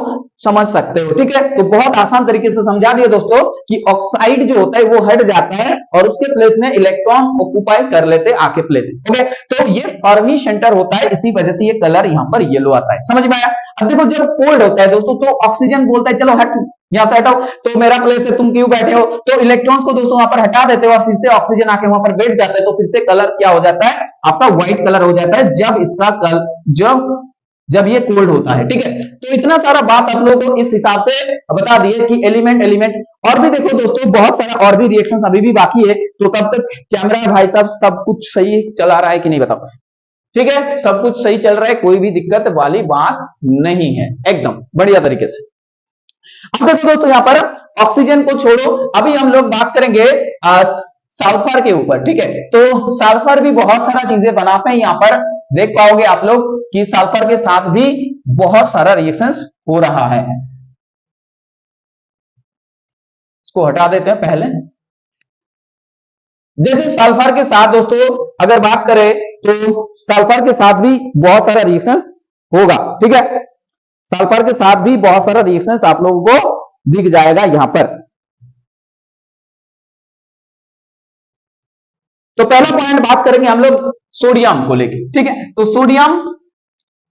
Speaker 1: समझ सकते हो, ठीक है। तो बहुत आसान तरीके से समझा दिया दोस्तों कि ऑक्साइड जो होता है वो हट जाता है और उसके प्लेस में इलेक्ट्रॉन ऑक्युपाई कर लेते हैं आके प्लेस, ओके। तो ये फर्मी सेंटर होता है, इसी वजह से ये कलर यहाँ पर येलो आता है, समझ में आया। अब देखो जब कोल्ड होता है दोस्तों, तो ऑक्सीजन बोलता है चलो हट, यहाँ से हटाओ, तो मेरा प्लेस है, तुम क्यों बैठे हो, तो इलेक्ट्रॉन्स को दोस्तों वहां पर हटा देते हो और फिर से ऑक्सीजन आके वहां पर बैठ जाता है, तो फिर से कलर क्या हो जाता है, आपका व्हाइट कलर हो जाता है जब इसका जब जब ये कोल्ड होता है। ठीक है, तो इतना सारा बात आप लोगों को इस हिसाब से बता दिए कि एलिमेंट एलिमेंट। और भी देखो दोस्तों बहुत सारा और भी रिएक्शन अभी भी बाकी है, तो तब तक कैमरा भाई साहब सब कुछ सही चला रहा है कि नहीं बताओ। ठीक है, सब कुछ सही चल रहा है, कोई भी दिक्कत वाली बात नहीं है, एकदम बढ़िया तरीके से। अब देखो दोस्तों यहाँ पर ऑक्सीजन को छोड़ो, अभी हम लोग बात करेंगे सल्फर के ऊपर। ठीक है, तो सल्फर भी बहुत सारा चीजें बनाते हैं, यहाँ पर देख पाओगे आप लोग कि सल्फर के साथ भी बहुत सारा रिएक्शन हो रहा है। इसको हटा देते हैं पहले। जैसे सल्फर के साथ दोस्तों अगर बात करें तो सल्फर के साथ भी बहुत सारा रिएक्शन होगा। ठीक है, सल्फर के साथ भी बहुत सारा रिएक्शन आप लोगों को दिख जाएगा यहां पर। तो पहला पॉइंट बात करेंगे हम लोग सोडियम को लेके। ठीक है, तो सोडियम,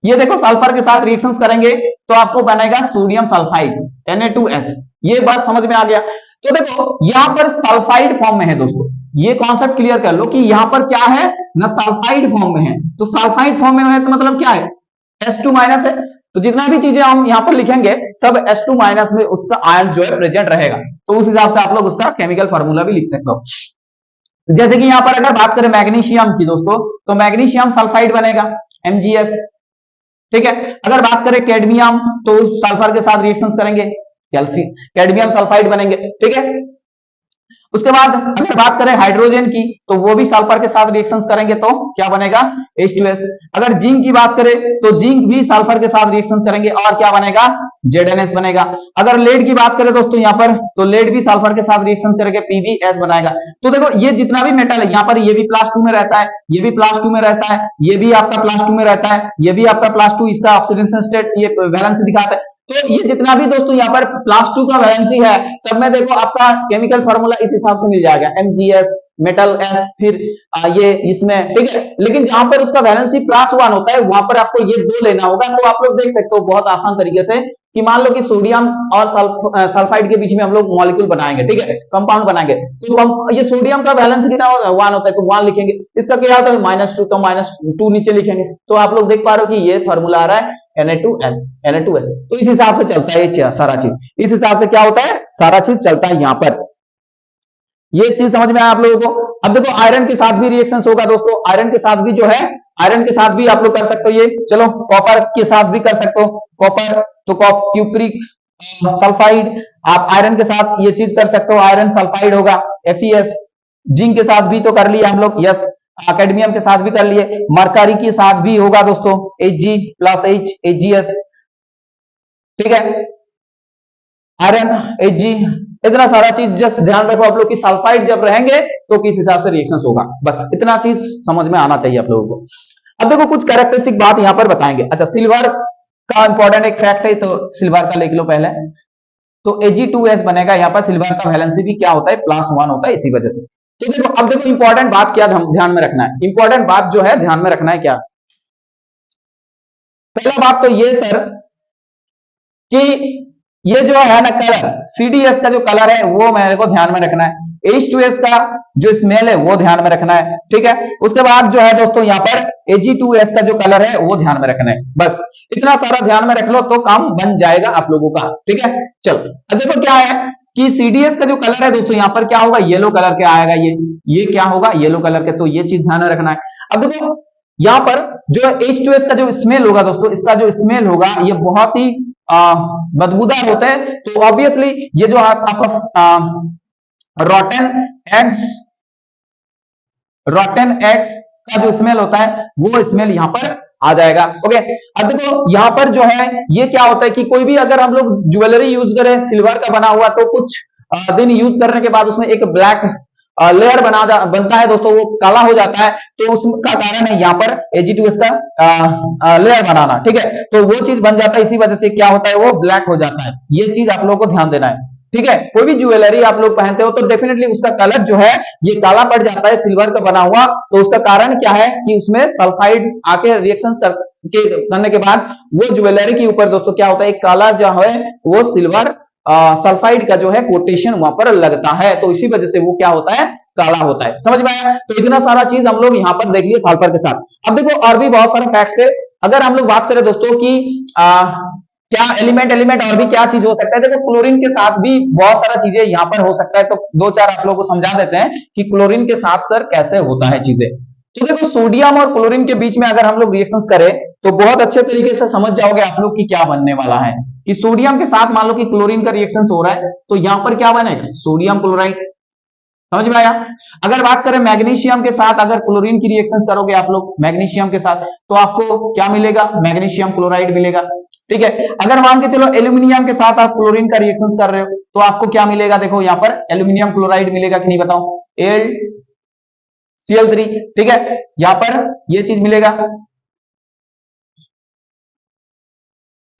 Speaker 1: ये देखो सल्फर के साथ रिएक्शंस करेंगे तो आपको बनेगा सोडियम सल्फाइड Na2S। ये बात समझ में आ गया। तो देखो यहां पर सल्फाइड फॉर्म में है दोस्तों, ये कॉन्सेप्ट क्लियर कर लो कि यहां पर क्या है ना, सल्फाइड फॉर्म में है। तो सल्फाइड फॉर्म में है तो मतलब क्या है, H2 माइनस है। तो जितना भी चीजें हम यहां पर लिखेंगे सब H2 माइनस में उसका आयन जो है प्रेजेंट रहेगा, तो उस हिसाब से आप लोग उसका केमिकल फार्मूला भी लिख सकते हो। जैसे कि यहां पर अगर बात करें मैग्नीशियम की दोस्तों, तो मैग्नीशियम सल्फाइड बनेगा MgS। ठीक है, अगर बात करें कैडमियम तो सल्फर के साथ रिएक्शंस करेंगे, कैडमियम सल्फाइड बनेंगे। ठीक है, उसके बाद अगर बात करें हाइड्रोजन की तो वो भी सल्फर के साथ रिएक्शंस करेंगे तो क्या बनेगा, H2S। अगर जिंक की बात करें तो जिंक भी सल्फर के साथ रिएक्शंस करेंगे और क्या बनेगा, ZnS बनेगा। अगर लेड की बात करें दोस्तों यहाँ पर, तो लेड भी सल्फर के साथ रिएक्शंस करेंगे, PbS बनाएगा। तो देखो ये जितना भी मेटल है यहाँ पर, ये भी +2 में रहता है, ये भी +2 में रहता है, ये भी आपका +2 में रहता है, ये भी आपका +2, इसका ऑक्सीडेशन स्टेट ये वैलेंसी दिखाता है। तो ये जितना भी दोस्तों यहाँ पर +2 का वैलेंसी है, सब में देखो आपका केमिकल फार्मूला इस हिसाब से मिल जाएगा, MgS मेटल S, फिर ये इसमें। ठीक है, लेकिन जहां पर उसका वैलेंसी +1 होता है वहां पर आपको ये 2 लेना होगा। तो आप लोग देख सकते हो बहुत आसान तरीके से कि मान लो कि सोडियम और सल्फाइड के बीच में हम लोग मॉलिक्यूल बनाएंगे। ठीक है, कंपाउंड बनाएंगे, तो ये सोडियम का बैलेंस कितना होगा, 1 होता है, तो 1 लिखेंगे। इसका क्या होता है -2, तो -2 नीचे लिखेंगे। तो आप लोग देख पा रहे हो कि ये फॉर्मूला आ रहा है Na2S। तो इस हिसाब से चलता है सारा चीज, इस हिसाब से क्या होता है, सारा चीज चलता है यहाँ पर। ये चीज समझ में आया आप लोगों को। अब देखो आयरन के साथ भी रिएक्शन होगा दोस्तों, आयरन के साथ भी जो है, आयरन के साथ भी आप लोग कर सकते हो ये। चलो कॉपर के साथ भी कर सकते हो, कॉपर तो क्यूप्रिक सल्फाइड, आप आयरन के साथ ये चीज कर सकते हो, आयरन सल्फाइड होगा FeS। जिंक के साथ भी तो कर लिया हम लोग, यस। कैडमियम के साथ भी कर लिए, मरकरी के साथ भी होगा दोस्तों, Hg+H AgS। ठीक है, आयरन Hg, इतना सारा चीज जस्ट ध्यान रखो आप लोग कि सल्फाइड जब रहेंगे तो किस हिसाब से रिएक्शंस होगा, बस इतना चीज समझ में आना चाहिए आप लोगों को। अब देखो कुछ कैरेक्टरिस्टिक बात यहां पर बताएंगे। अच्छा, सिल्वर का इंपॉर्टेंट एक फैक्ट है, तो सिल्वर का लिख लो पहले। तो Ag2S बनेगा, यहाँ पर सिल्वर का वैलेंसी भी क्या होता है, +1 होता है, इसी वजह से। तो देखो अब देखो इंपॉर्टेंट बात क्या ध्यान में रखना है, इंपॉर्टेंट बात जो है ध्यान में रखना है क्या, पहला बात तो ये सर कि ये जो है ना कलर, CDS का जो कलर है वो मेरे को ध्यान में रखना है, H2S का जो स्मेल है वो ध्यान में रखना है। ठीक है, उसके बाद जो है दोस्तों यहाँ पर Ag2S का जो कलर है वो ध्यान में रखना है, बस इतना सारा ध्यान में रख लो तो काम बन जाएगा आप लोगों का। ठीक है, चलो अब देखो क्या है कि CDS का जो कलर है दोस्तों यहाँ पर क्या होगा, येलो कलर के आएगा, ये क्या होगा, येलो कलर के, तो ये चीज ध्यान में रखना है। अब देखो यहाँ पर जो H2S का जो स्मेल होगा दोस्तों, इसका जो स्मेल होगा ये बहुत ही बदबूदार होता है। तो ऑब्वियसली ये जो आपका रॉटन एग्स का जो स्मेल होता है वो स्मेल यहाँ पर आ जाएगा। ओके, अब देखो यहाँ पर जो है ये क्या होता है कि कोई भी अगर हम लोग ज्वेलरी यूज करें सिल्वर का बना हुआ, तो कुछ दिन यूज करने के बाद उसमें एक ब्लैक लेयर बनता है दोस्तों, वो काला हो जाता है, तो उसका कारण है यहाँ पर Ag2S का लेयर बनाना। ठीक है, तो वो चीज बन जाता है, इसी वजह से क्या होता है, वो ब्लैक हो जाता है। ये चीज आप लोगों को ध्यान देना है। ठीक है, कोई भी ज्वेलरी आप लोग पहनते हो तो डेफिनेटली उसका कलर जो है ये काला पड़ जाता है सिल्वर का बना हुआ, तो उसका कारण क्या है कि उसमें सल्फाइड आके रिएक्शन करने के बाद वो ज्वेलरी के ऊपर दोस्तों क्या होता है, एक काला जो है वो सिल्वर सल्फाइड का जो है कोटेशन वहां पर लगता है, तो इसी वजह से वो क्या होता है, काला होता है। समझ में आया? तो इतना सारा चीज हम लोग यहाँ पर देख लिए सल्फर के साथ। अब देखो और भी बहुत सारे फैक्ट्स है। अगर हम लोग बात करें दोस्तों कि क्या एलिमेंट एलिमेंट और भी क्या चीज हो सकता है, देखो क्लोरीन के साथ भी बहुत सारा चीजें यहाँ पर हो सकता है, तो दो चार आप लोगों को समझा देते हैं कि क्लोरीन के साथ सर कैसे होता है चीजें। तो देखो सोडियम और क्लोरीन के बीच में अगर हम लोग रिएक्शंस करें तो बहुत अच्छे तरीके से समझ जाओगे आप लोग कि क्या बनने वाला है। कि सोडियम के साथ मान लो कि क्लोरीन का रिएक्शन हो रहा है, तो यहां पर क्या बनेगा, सोडियम क्लोराइड। समझ में आया? अगर बात करें मैग्नीशियम के साथ अगर क्लोरीन की रिएक्शन करोगे आप लोग मैग्नीशियम के साथ, तो आपको क्या मिलेगा, मैग्नीशियम क्लोराइड मिलेगा। ठीक है, अगर मान के चलो एल्यूमिनियम के साथ आप क्लोरीन का रिएक्शन कर रहे हो, तो आपको क्या मिलेगा, देखो यहाँ पर एल्यूमिनियम क्लोराइड मिलेगा कि नहीं बताओ, AlCl3। ठीक है, यहां पर ये चीज मिलेगा,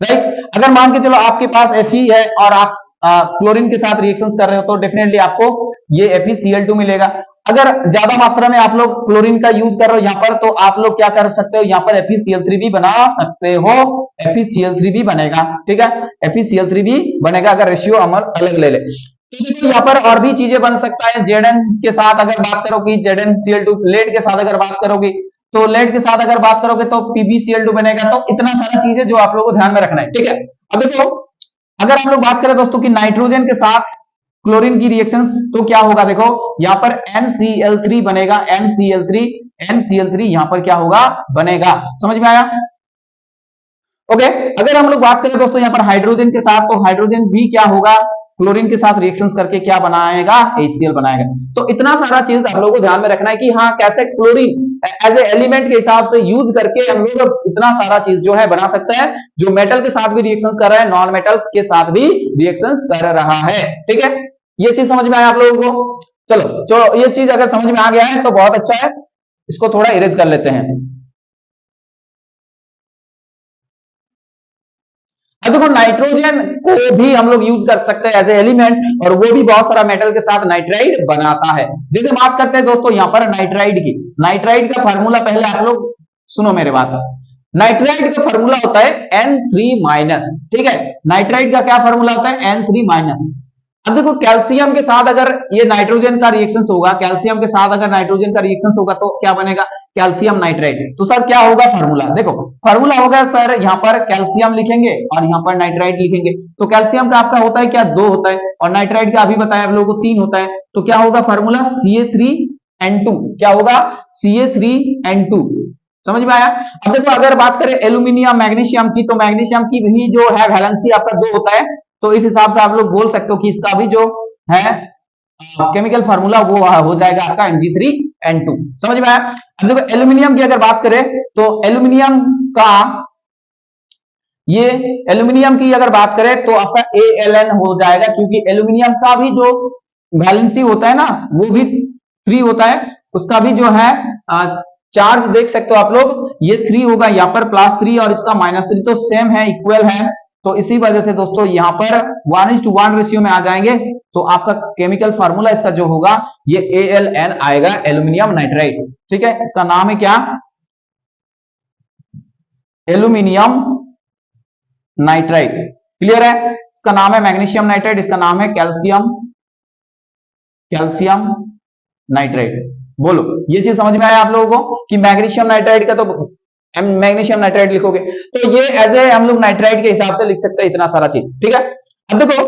Speaker 1: राइट। अगर मान के चलो आपके पास Fe है और आप क्लोरीन के साथ रिएक्शंस कर रहे हो, तो डेफिनेटली आपको ये FeCl2 मिलेगा। अगर ज्यादा मात्रा में आप लोग क्लोरीन का यूज कर रहे हो यहाँ पर, तो आप लोग क्या कर सकते हो, यहाँ पर FeCl3 भी बना सकते हो, FeCl3 भी बनेगा। ठीक है, FeCl3 भी बनेगा अगर रेशियो हम अलग ले ले। तो देखो यहाँ पर और भी चीजें बन सकता है। Zn के साथ अगर बात करोगे, ZnCl2, लेड के साथ अगर बात करोगे, तो लेड के साथ अगर बात करोगे तो PbCl2 बनेगा। तो इतना सारा चीज है जो आप लोगों को ध्यान में रखना है। ठीक है, अब देखो अगर हम लोग बात करें दोस्तों कि नाइट्रोजन के साथ क्लोरीन की रिएक्शंस, तो क्या होगा, देखो यहाँ पर NCl3 बनेगा, NCl3 यहाँ पर क्या होगा, बनेगा। समझ में आया? ओके, अगर हम लोग बात करें दोस्तों यहाँ पर हाइड्रोजन के साथ, तो हाइड्रोजन भी क्या होगा, क्लोरीन के साथ रिएक्शंस करके क्या बनाएगा, HCl बनाएगा। तो इतना सारा चीज आप लोगों को ध्यान में रखना है कि हाँ कैसे क्लोरीन एज ए एलिमेंट के हिसाब से यूज करके हम लोग इतना सारा चीज जो है बना सकते हैं, जो मेटल के साथ भी रिएक्शंस कर रहा है, नॉन मेटल के साथ भी रिएक्शंस कर रहा है। ठीक है, ये चीज समझ में आया आप लोगों को? चलो ये चीज अगर समझ में आ गया है तो बहुत अच्छा है, इसको थोड़ा इरेज कर लेते हैं। अब देखो नाइट्रोजन को भी हम लोग यूज कर सकते हैं एज ए एलिमेंट, और वो भी बहुत सारा मेटल के साथ नाइट्राइड बनाता है। जैसे बात करते हैं दोस्तों यहाँ पर नाइट्राइड की, नाइट्राइड का फार्मूला पहले आप लोग सुनो मेरे बात। नाइट्राइड का फार्मूला होता है N3-। ठीक है, नाइट्राइड का क्या फार्मूला होता है, N3-। अब देखो कैल्शियम के साथ अगर ये नाइट्रोजन का रिएक्शन होगा, कैल्शियम के साथ अगर नाइट्रोजन का रिएक्शन होगा तो क्या बनेगा, कैल्शियम नाइट्राइड। तो सर क्या होगा फार्मूला, देखो फार्मूला होगा सर यहाँ पर कैल्शियम लिखेंगे और यहाँ पर नाइट्राइड लिखेंगे। तो कैल्शियम का आपका होता है क्या, 2 होता है, और नाइट्राइड का अभी बताया आप लोगों को 3 होता है। तो क्या होगा फार्मूला, Ca3N2। क्या होगा, Ca3N2। समझ में आया? अब देखो अगर बात करें एल्यूमिनियम मैग्नीशियम की, तो मैग्नीशियम की भी जो है वैलेंसी आपका 2 होता है। तो इस हिसाब से आप लोग बोल सकते हो कि इसका भी जो है केमिकल फार्मूला वो हो जाएगा आपका Mg3N2। समझ में आया? अब देखो एल्यूमिनियम की अगर बात करें, तो एल्यूमिनियम का ये एल्यूमिनियम की अगर बात करें तो आपका Aln हो जाएगा, क्योंकि एल्यूमिनियम का भी जो वैलेंसी होता है ना वो भी 3 होता है, उसका भी जो है चार्ज देख सकते हो आप लोग, ये 3 होगा, यहाँ पर +3 और इसका -3, तो सेम है, इक्वल है। तो इसी वजह से दोस्तों यहाँ पर 1:1 रेशियो में आ जाएंगे। तो आपका केमिकल फार्मूला इसका जो होगा ये Aln आएगा, एल्यूमिनियम नाइट्राइड। ठीक है, इसका नाम है क्या, एल्यूमिनियम नाइट्राइड। क्लियर है? इसका नाम है मैग्नीशियम नाइट्राइड, इसका नाम है कैल्शियम नाइट्राइड। बोलो ये चीज समझ में आया आप लोगों को कि मैग्नीशियम नाइट्राइड का तो मैग्नीशियम नाइट्राइड लिखोगे तो ये एज ए हम लोग नाइट्राइड के हिसाब से लिख सकते हैं, इतना सारा चीज। ठीक है, अब देखो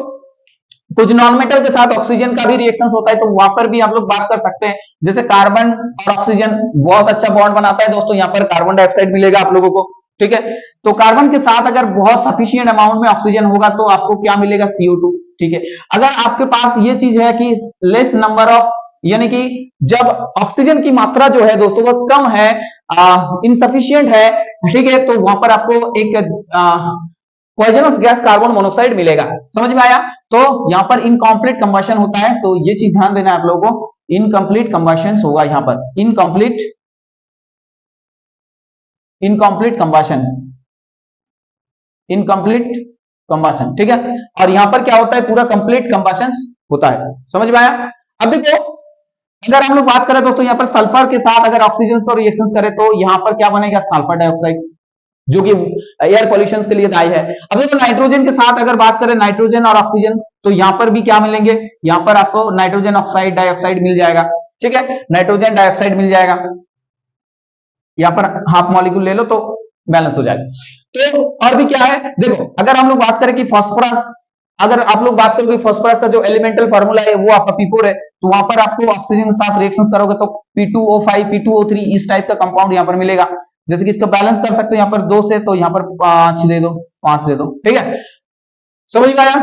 Speaker 1: कुछ नॉन मेटल के साथ ऑक्सीजन का भी रिएक्शन होता है, तो वहां पर भी आप लोग बात कर सकते हैं। जैसे कार्बन और ऑक्सीजन बहुत अच्छा बॉन्ड बनाता है दोस्तों, यहाँ पर कार्बन डाइऑक्साइड मिलेगा आप लोगों को। ठीक है, तो कार्बन के साथ अगर बहुत सफिशिएंट अमाउंट में ऑक्सीजन होगा तो आपको क्या मिलेगा, CO2। ठीक है, अगर आपके पास ये चीज है कि लेस नंबर ऑफ, यानी कि जब ऑक्सीजन की मात्रा जो है दोस्तों वो कम है, इनसफिशियंट है, ठीक है, तो वहां पर आपको एक पॉइजनस गैस कार्बन मोनोक्साइड मिलेगा। समझ में आया? तो यहां पर इनकम्प्लीट कंबशन होता है, तो ये चीज ध्यान देना है आप लोगों को, इनकम्प्लीट कंबशन होगा यहाँ पर, इनकम्प्लीट कंबशन। ठीक है, और यहां पर क्या होता है, पूरा कंप्लीट कंबशन होता है। समझ में आया? अब देखो अगर हम लोग बात करें दोस्तों यहाँ पर सल्फर के साथ अगर ऑक्सीजन को रिएक्शन करें तो यहाँ पर क्या बनेगा, सल्फर डाइऑक्साइड, जो कि एयर पॉल्यूशन के लिए दायी है। अब देखो नाइट्रोजन के साथ अगर बात करें, नाइट्रोजन और ऑक्सीजन, तो यहाँ पर भी क्या मिलेंगे, यहाँ पर आपको नाइट्रोजन ऑक्साइड डाइऑक्साइड मिल जाएगा। ठीक है, नाइट्रोजन डाइऑक्साइड मिल जाएगा, यहाँ पर हाफ मॉलिक्यूल ले लो तो बैलेंस हो जाएगा। तो और भी क्या है, देखो अगर हम लोग बात करें कि फास्फोरस, अगर आप लोग बात करोगे फास्फोरस का जो एलिमेंटल फार्मूला है वो आपका P4 है, तो वहां पर आपको ऑक्सीजन के साथ रिएक्शन करोगे तो P2O5 P2O3 इस टाइप का कंपाउंड यहाँ पर मिलेगा। जैसे कि इसका बैलेंस कर सकते हो यहाँ पर 2 से, तो यहाँ पर 5 दे दो, 5 दे दो। ठीक है, समझ में आया।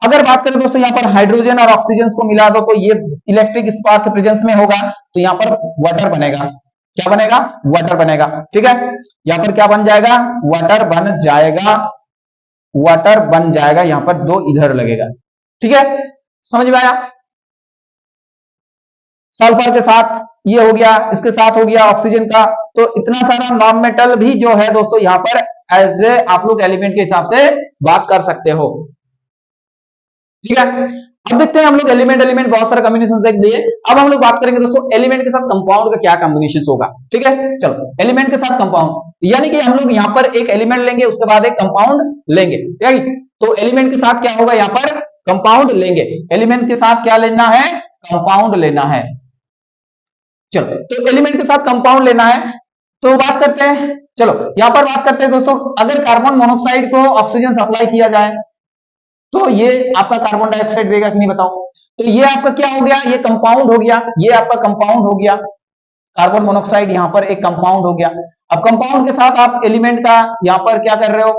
Speaker 1: अगर बात करें दोस्तों यहाँ पर हाइड्रोजन और ऑक्सीजन को मिला दो तो ये इलेक्ट्रिक स्पार्क के प्रेजेंस में होगा, तो यहाँ पर वाटर बनेगा। क्या बनेगा, वाटर बनेगा। ठीक है, यहाँ पर क्या बन जाएगा, वाटर बन जाएगा, वाटर बन जाएगा, यहाँ पर 2 इधर लगेगा। ठीक है, समझ में आया। सल्फर के साथ ये हो गया, इसके साथ हो गया ऑक्सीजन का, तो इतना सारा नॉन मेटल भी जो है दोस्तों यहाँ पर एज ए आप लोग एलिमेंट के हिसाब से बात कर सकते हो। ठीक है, अब देखते हैं हम लोग एलिमेंट एलिमेंट बहुत सारे कॉम्बिनेशन देख दिए। अब हम लोग बात करेंगे दोस्तों एलिमेंट के साथ कंपाउंड का क्या कॉम्बिनेशन होगा। ठीक है, चलो एलिमेंट के साथ कंपाउंड, यानी कि हम लोग यहाँ पर एक एलिमेंट लेंगे उसके बाद एक कंपाउंड लेंगे। ठीक है, तो एलिमेंट के साथ क्या होगा, यहाँ पर कंपाउंड लेंगे। एलिमेंट के साथ क्या लेना है, कंपाउंड लेना है। चलो, तो एलिमेंट के साथ कंपाउंड लेना है, तो बात करते हैं। चलो यहां पर बात करते हैं दोस्तों, अगर कार्बन मोनोऑक्साइड को ऑक्सीजन सप्लाई किया जाए तो ये आपका कार्बन डाइऑक्साइड देगा कि नहीं बताओ। तो ये आपका क्या हो गया, ये कंपाउंड हो गया, ये आपका कंपाउंड हो गया। कार्बन मोनोऑक्साइड यहाँ पर एक कंपाउंड हो गया। अब कंपाउंड के साथ आप एलिमेंट का यहाँ पर क्या कर रहे हो,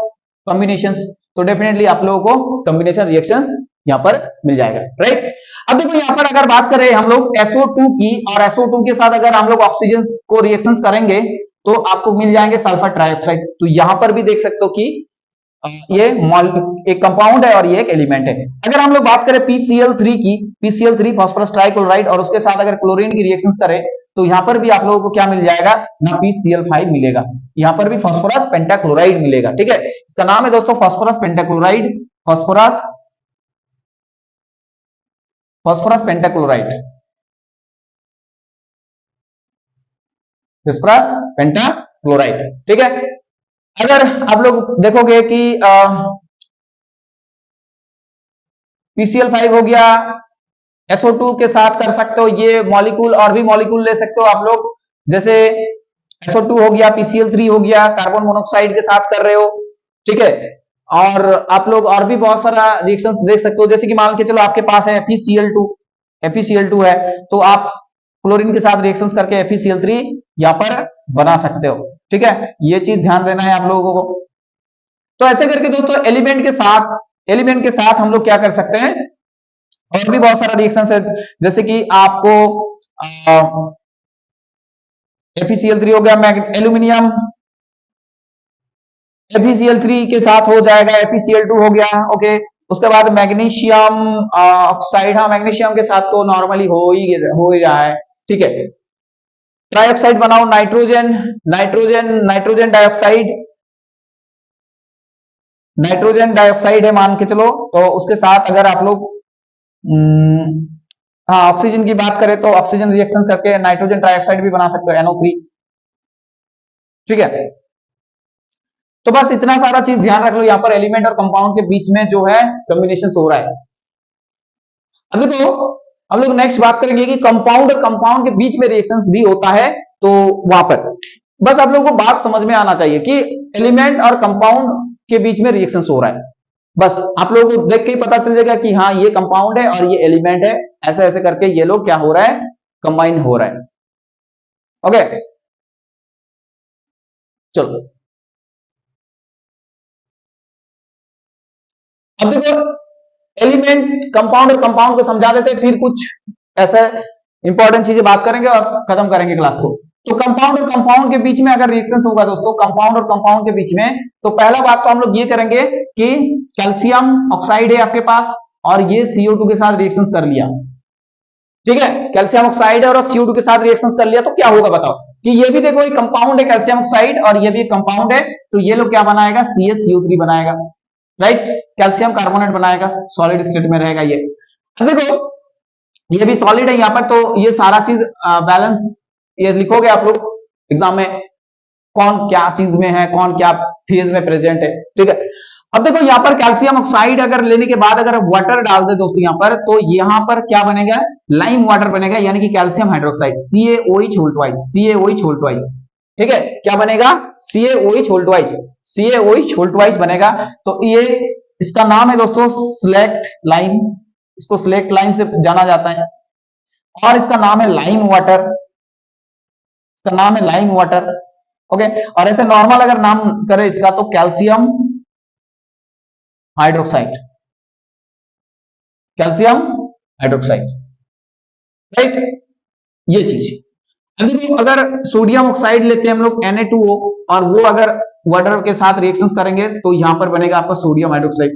Speaker 1: कॉम्बिनेशन, तो डेफिनेटली आप लोगों को कॉम्बिनेशन रिएक्शंस यहाँ पर मिल जाएगा। राइट, अब देखो यहाँ पर अगर बात करें हम लोग SO2 की, और SO2 के साथ अगर हम लोग ऑक्सीजन को रिएक्शंस करेंगे तो आपको मिल जाएंगे सल्फर ट्राइऑक्साइड। तो यहां पर भी देख सकते हो कि ये एक कंपाउंड है और ये एक एलिमेंट है। अगर हम लोग बात करें PCl3 की, PCl3 फास्फोरस ट्राइक्लोराइड, और उसके साथ अगर क्लोरीन की रिएक्शंस करें तो यहां पर भी आप लोगों को क्या मिल जाएगा ना, PCl5 मिलेगा। यहां पर भी फास्फोरस पेंटाक्लोराइड मिलेगा। ठीक है, इसका नाम है दोस्तों phosphorus pentachloride, phosphorus pentachloride, phosphorus pentachloride. ठीक है, अगर आप लोग देखोगे कि PCl5 हो गया, SO2 के साथ कर सकते हो ये मॉलिक्यूल, और भी मॉलिक्यूल ले सकते हो आप लोग, जैसे SO2 हो गया, PCl3 हो गया, कार्बन मोनोऑक्साइड के साथ कर रहे हो। ठीक है, और आप लोग और भी बहुत सारा रिएक्शंस देख सकते हो, जैसे कि मान के चलो आपके पास है FeCl2 है, तो आप क्लोरीन के साथ रिएक्शंस करके FeCl3 यहाँ पर बना सकते हो। ठीक है, ये चीज ध्यान देना है आप लोगों को। तो ऐसे करके दोस्तों एलिमेंट के साथ हम लोग क्या कर सकते हैं, और भी बहुत सारा रिएक्शंस है, जैसे कि आपको FeCl3 हो गया, एल्यूमिनियम FeCl3 के साथ हो जाएगा, FeCl2 हो गया। ओके, उसके बाद मैग्नीशियम ऑक्साइड, हाँ मैग्नीशियम के साथ तो नॉर्मली हो ही रहा है। ठीक है, ट्राइऑक्साइड बनाओ, नाइट्रोजन डाइऑक्साइड है मान के चलो, तो उसके साथ अगर आप लोग हाँ ऑक्सीजन की बात करें तो ऑक्सीजन रिएक्शन करके नाइट्रोजन ट्राइऑक्साइड भी बना सकते हो, NO3। ठीक है, तो बस इतना सारा चीज ध्यान रख लो, यहाँ पर एलिमेंट और कंपाउंड के बीच में जो है कॉम्बिनेशन हो रहा है। अभी तो हम लोग नेक्स्ट बात करेंगे कि कंपाउंड और कंपाउंड के बीच में रिएक्शंस भी होता है, तो वहां पर बस आप लोगों को बात समझ में आना चाहिए कि एलिमेंट और कंपाउंड के बीच में रिएक्शंस हो रहा है। बस आप लोगों को देख के ही पता चल जाएगा कि हाँ ये कंपाउंड है और ये एलिमेंट है, ऐसे ऐसे करके ये लोग क्या हो रहा है, कंबाइन हो रहा है। ओके, चलो अब देखो एलिमेंट कंपाउंड और कंपाउंड को समझा देते हैं, फिर कुछ ऐसा इंपॉर्टेंट चीजें बात करेंगे और खत्म करेंगे क्लास को। तो कंपाउंड और कंपाउंड के बीच में अगर रिएक्शंस होगा दोस्तों, कंपाउंड और कंपाउंड के बीच में, तो पहला बात तो हम लोग ये करेंगे कि कैल्शियम ऑक्साइड है आपके पास और ये CO2 के साथ रिएक्शंस कर लिया। ठीक है, कैल्शियम ऑक्साइड और CO2 के साथ रिएक्शंस कर लिया, तो क्या होगा बताओ कि ये भी देखो एक कंपाउंड है कैल्शियम ऑक्साइड और ये भी एक कंपाउंड है, तो ये लोग क्या बनाएगा, CaCO3 बनाएगा। राइट, कैल्शियम कार्बोनेट बनाएगा, सॉलिड स्टेट में रहेगा ये। अब देखो ये भी सॉलिड है यहाँ पर, तो ये सारा चीज बैलेंस ये लिखोगे आप लोग एग्जाम में, कौन क्या चीज में है, कौन क्या फेज में प्रेजेंट है। ठीक है, अब देखो यहाँ पर कैल्शियम ऑक्साइड अगर लेने के बाद अगर वाटर डाल दे दोस्तों यहाँ पर, तो यहाँ पर क्या बनेगा, लाइम वाटर बनेगा, यानी कि calcium hydroxide, CaOH whole twice, CaOH whole twice. ठीक है, क्या बनेगा, CaOH whole twice, CaOH whole twice बनेगा। तो ये इसका नाम है दोस्तों स्लेक्ट लाइम, इसको स्लेक्ट लाइम से जाना जाता है, और इसका नाम है लाइम वाटर, इसका नाम है लाइम वाटर। ओके, और ऐसे नॉर्मल अगर नाम करें इसका तो calcium hydroxide, calcium hydroxide, right, ये चीज। अब देखो अगर सोडियम ऑक्साइड लेते हैं हम लोग Na2O, और वो अगर वाटर के साथ रिएक्शंस करेंगे तो यहां पर बनेगा आपका सोडियम हाइड्रोक्साइड।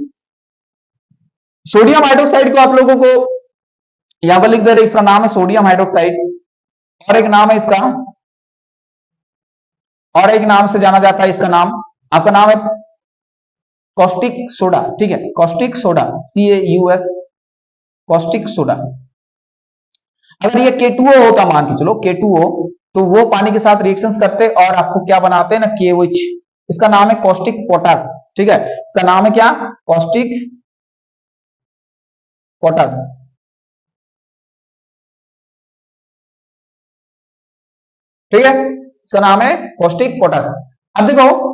Speaker 1: सोडियम हाइड्रोक्साइड को आप लोगों को यहां पर लिख दे रहे, इसका नाम है सोडियम हाइड्रोक्साइड, और एक नाम है इसका, और एक नाम से जाना जाता है, इसका नाम आपका नाम है कॉस्टिक सोडा। ठीक है, caustic soda, CaUS, caustic soda. अगर ये K2O होता, मान के चलो K2O, तो वो पानी के साथ रिएक्शंस करते और आपको क्या बनाते हैं ना, KOH, इसका नाम है कॉस्टिक पोटास। ठीक है, इसका नाम है क्या, कॉस्टिक पोटास। ठीक है, इसका नाम है कॉस्टिक पोटास। अब देखो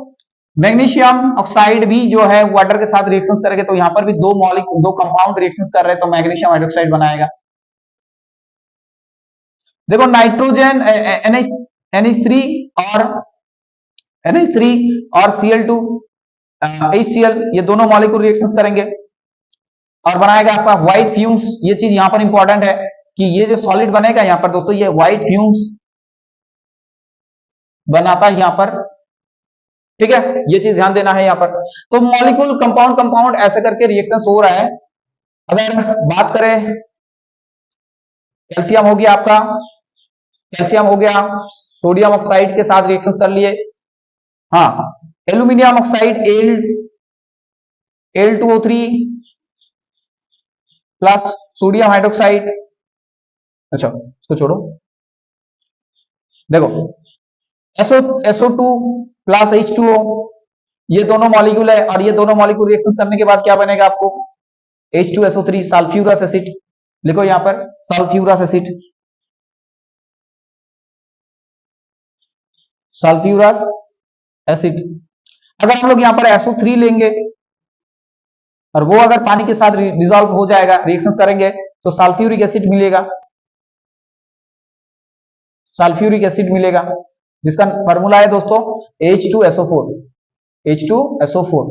Speaker 1: मैग्नीशियम ऑक्साइड भी जो है वाटर के साथ रिएक्शंस करेंगे, तो यहां पर भी दो कंपाउंड रिएक्शंस कर रहे हैं, तो मैग्नीशियम हाइड्रोक्साइड बनाएगा। देखो नाइट्रोजन NH3 और NH3 और Cl2 HCl, ये दोनों मॉलिक्यूल रिएक्शंस करेंगे और बनाएगा आपका व्हाइट फ्यूम्स। ये चीज यहां पर इंपॉर्टेंट है कि ये जो सॉलिड बनेगा यहां पर दोस्तों, ये व्हाइट फ्यूम्स बनाता है यहां पर। ठीक है, ये चीज ध्यान देना है यहां पर। तो मॉलिक्यूल कंपाउंड कंपाउंड ऐसे करके रिएक्शंस हो रहा है। अगर बात करें, कैल्शियम हो गया आपका, कैल्शियम हो गया, सोडियम ऑक्साइड के साथ रिएक्शंस कर लिए। हाँ, aluminium oxide Al2O3 plus sodium hydroxide. अच्छा, इसको छोड़ो, देखो SO2 प्लस H2O, ये दोनों मॉलिक्यूल है, और ये दोनों मॉलिक्यूल रिएक्शंस करने के बाद क्या बनेगा आपको, H2SO3 सल्फ्यूरस एसिड। लिखो यहां पर सल्फ्यूरस एसिड, सल्फ्यूरस एसिड। अगर हम लोग यहां पर SO3 लेंगे और वो अगर पानी के साथ डिसॉल्व हो जाएगा, रिएक्शंस करेंगे, तो सल्फ्यूरिक एसिड मिलेगा, सल्फ्यूरिक एसिड मिलेगा, जिसका फॉर्मूला है दोस्तों H2SO4, H2SO4।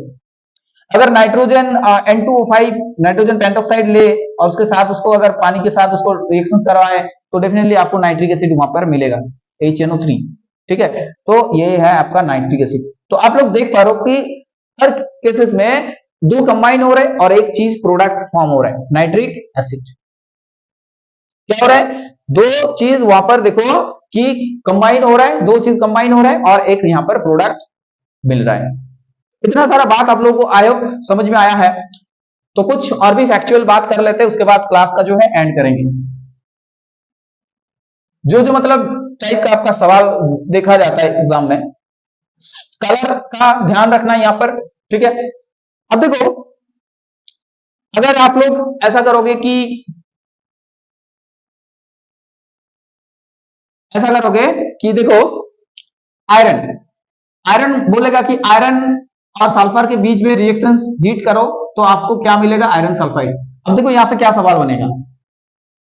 Speaker 1: अगर नाइट्रोजन N2O5 नाइट्रोजन पेंटॉक्साइड ले और उसके साथ उसको अगर पानी के साथ उसको रिएक्शंस करवाए, तो डेफिनेटली आपको नाइट्रिक एसिड वहां पर मिलेगा, HNO3। ठीक है, तो ये है आपका नाइट्रिक एसिड। तो आप लोग देख पा रहे हो कि हर केसेस में दो कंबाइन हो रहे हैं और एक चीज प्रोडक्ट फॉर्म हो रहा है, नाइट्रिक एसिड। क्या हो रहा है, दो चीज वहां पर देखो कि कंबाइन हो रहा है, दो चीज कंबाइन हो रहा है और एक यहां पर प्रोडक्ट मिल रहा है। इतना सारा बात आप लोगों को आई होप समझ में आया है। तो कुछ और भी फैक्चुअल बात कर लेते हैं, उसके बाद क्लास का जो है एंड करेंगे। जो जो मतलब टाइप का आपका सवाल देखा जाता है एग्जाम में, कलर का ध्यान रखना यहां पर। ठीक है, अब देखो अगर आप लोग ऐसा करोगे कि देखो आयरन, आयरन बोलेगा कि आयरन और सल्फर के बीच में रिएक्शंस हीट करो तो आपको क्या मिलेगा, आयरन सल्फाइड। अब देखो यहां से क्या सवाल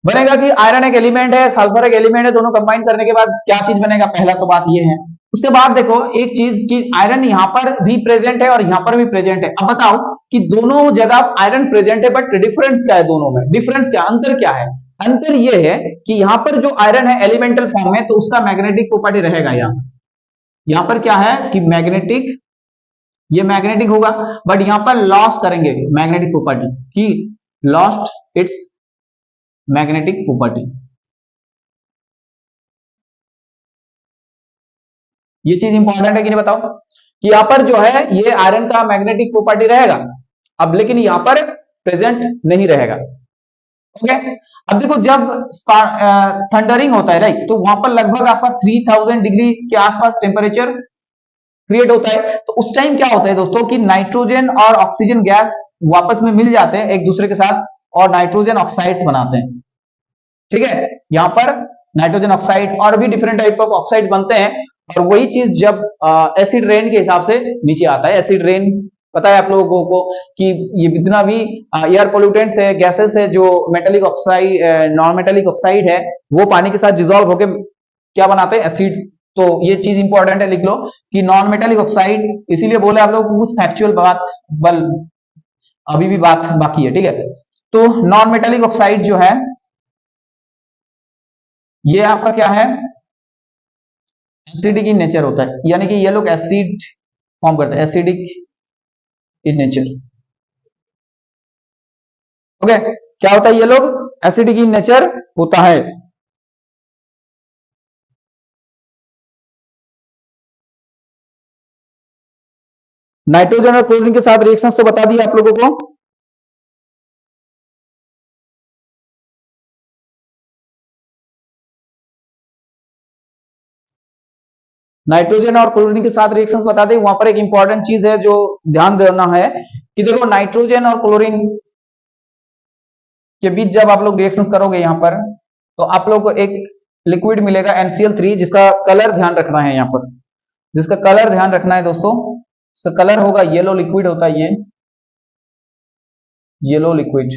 Speaker 1: बनेगा कि आयरन एक एलिमेंट है, सल्फर एक एलिमेंट है, दोनों कंबाइन करने के बाद क्या चीज बनेगा, पहला तो बात ये है। उसके बाद देखो एक चीज कि आयरन यहां पर भी प्रेजेंट है और यहां पर भी प्रेजेंट है। अब बताओ कि दोनों जगह आयरन प्रेजेंट है, बट डिफरेंस क्या है दोनों में, डिफरेंस क्या, अंतर क्या है। अंतर यह है कि यहां पर जो आयरन है एलिमेंटल फॉर्म में, तो उसका मैग्नेटिक प्रॉपर्टी रहेगा। यहां पर क्या है कि मैग्नेटिक, ये मैग्नेटिक होगा, बट यहां पर लॉस करेंगे मैग्नेटिक प्रॉपर्टी कि लॉस्ट इट्स मैग्नेटिक प्रॉपर्टी। ये चीज इंपॉर्टेंट है कि नहीं बताओ, कि यहां पर जो है ये आयरन का मैग्नेटिक प्रॉपर्टी रहेगा, अब लेकिन यहां पर प्रेजेंट नहीं रहेगा। ओके, अब देखो जब थंडरिंग होता है राइट, तो वहां पर लगभग आपका 3000 डिग्री के आसपास टेम्परेचर क्रिएट होता है, तो उस टाइम क्या होता है दोस्तों कि नाइट्रोजन और ऑक्सीजन गैस वापस में मिल जाते हैं एक दूसरे के साथ और नाइट्रोजन ऑक्साइड्स बनाते हैं। ठीक है, यहाँ पर नाइट्रोजन ऑक्साइड और भी डिफरेंट टाइप ऑफ ऑक्साइड बनते हैं और वही चीज जब एसिड रेन के हिसाब से नीचे आता है। एसिड रेन पता है आप लोगों को कि ये जितना भी एयर पोल्यूटेंट्स है, गैसेस है, जो metallic oxide non metallic oxide है, वो पानी के साथ डिजोल्व होकर क्या बनाते हैं, एसिड। तो ये चीज इंपॉर्टेंट है, लिख लो कि नॉन मेटेलिक ऑक्साइड, इसीलिए बोले आप लोग कुछ फैक्चुअल बात बल अभी भी बात बाकी है। ठीक है, तो नॉन मेटेलिक ऑक्साइड जो है ये आपका क्या है, एसिडिक इन नेचर होता है, यानी कि ये लोग एसिड फॉर्म करते हैं, एसिडिक इन नेचर। ओके, क्या होता है, ये लोग एसिडिक इन नेचर होता है। नाइट्रोजन और क्लोरीन के साथ रिएक्शंस तो बता दिए आप लोगों को। नाइट्रोजन और क्लोरीन के साथ रिएक्शंस बता दें। वहां पर एक इंपॉर्टेंट चीज है जो ध्यान देना है कि देखो नाइट्रोजन और क्लोरीन के बीच जब आप लोग रिएक्शंस करोगे यहां पर, तो आप लोग को एक लिक्विड मिलेगा NCl3, जिसका कलर ध्यान रखना है। यहां पर जिसका कलर ध्यान रखना है दोस्तों, इसका कलर होगा येलो लिक्विड होता है, ये येलो लिक्विड,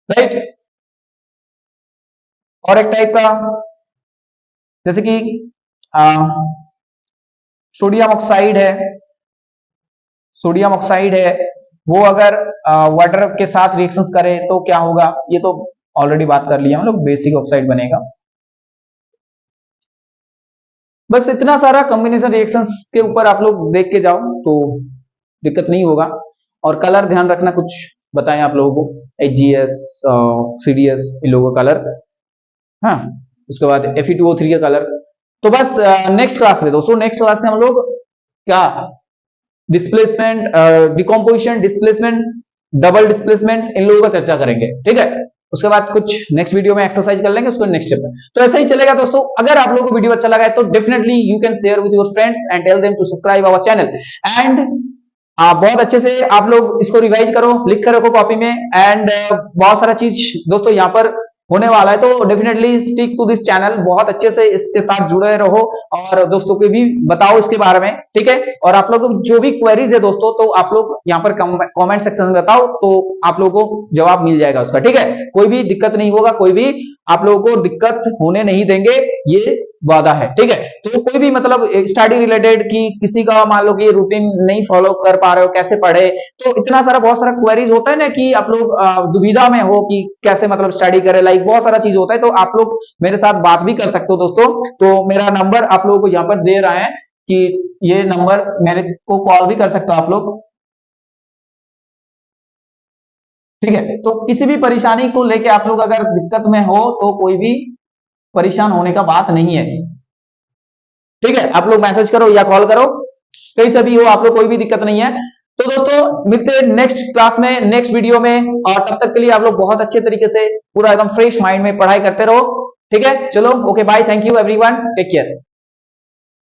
Speaker 1: राइट। और एक टाइप का जैसे कि सोडियम ऑक्साइड है, सोडियम ऑक्साइड है, वो अगर वाटर के साथ रिएक्शंस करे तो क्या होगा, ये तो ऑलरेडी बात कर लिया हम लोग, बेसिक ऑक्साइड बनेगा। बस इतना सारा कॉम्बिनेशन रिएक्शंस के ऊपर आप लोग देख के जाओ तो दिक्कत नहीं होगा। और कलर ध्यान रखना, कुछ बताएं आप लोगों को, HGS, CDS, इन लोगों का कलर, हाँ। उसके बाद Fe2O3 का कलर। तो बस नेक्स्ट क्लास में दोस्तों, नेक्स्ट क्लास में हम लोग क्या displacement, decomposition, displacement, double displacement, इन लोगों का चर्चा करेंगे। ठीक है, उसके बाद कुछ नेक्स्ट वीडियो में एक्सरसाइज कर लेंगे, उसको नेक्स्ट स्टेप में। तो ऐसा ही चलेगा दोस्तों। अगर आप लोगों को वीडियो अच्छा लगा है तो definitely you can share with your friends and tell them to subscribe our channel. And बहुत अच्छे से आप लोग इसको रिवाइज करो, लिख कर रखो कॉपी में। एंड बहुत सारा चीज दोस्तों यहाँ पर होने वाला है, तो definitely stick to this channel, बहुत अच्छे से इसके साथ जुड़े रहो और दोस्तों को भी बताओ इसके बारे में। ठीक है, और आप लोगों को जो भी क्वेरीज है दोस्तों, तो आप लोग यहाँ पर कमेंट सेक्शन में बताओ, तो आप लोगों को जवाब मिल जाएगा उसका। ठीक है, कोई भी दिक्कत नहीं होगा, कोई भी आप लोगों को दिक्कत होने नहीं देंगे, ये वादा है। ठीक है, तो कोई भी मतलब स्टडी रिलेटेड कि किसी का मान लो कि रूटीन नहीं फॉलो कर पा रहे हो, कैसे पढ़े, तो इतना सारा बहुत सारा क्वेरीज होता है ना कि आप लोग दुविधा में हो कि कैसे मतलब स्टडी करें, लाइक बहुत सारा चीज होता है। तो आप लोग मेरे साथ बात भी कर सकते हो दोस्तों। तो मेरा नंबर आप लोगों को यहाँ पर दे रहा है कि ये नंबर मेरे को कॉल भी कर सकते हो आप लोग। ठीक है, तो किसी भी परेशानी को लेके आप लोग अगर दिक्कत में हो तो कोई भी परेशान होने का बात नहीं है। ठीक है, आप लोग मैसेज करो या कॉल करो, कहीं से भी हो आप लोग, कोई भी दिक्कत नहीं है। तो दोस्तों मिलते हैं नेक्स्ट क्लास में, नेक्स्ट वीडियो में, और तब तक के लिए आप लोग बहुत अच्छे तरीके से पूरा एकदम फ्रेश माइंड में पढ़ाई करते रहो। ठीक है, चलो, okay, bye, thank you everyone, take care.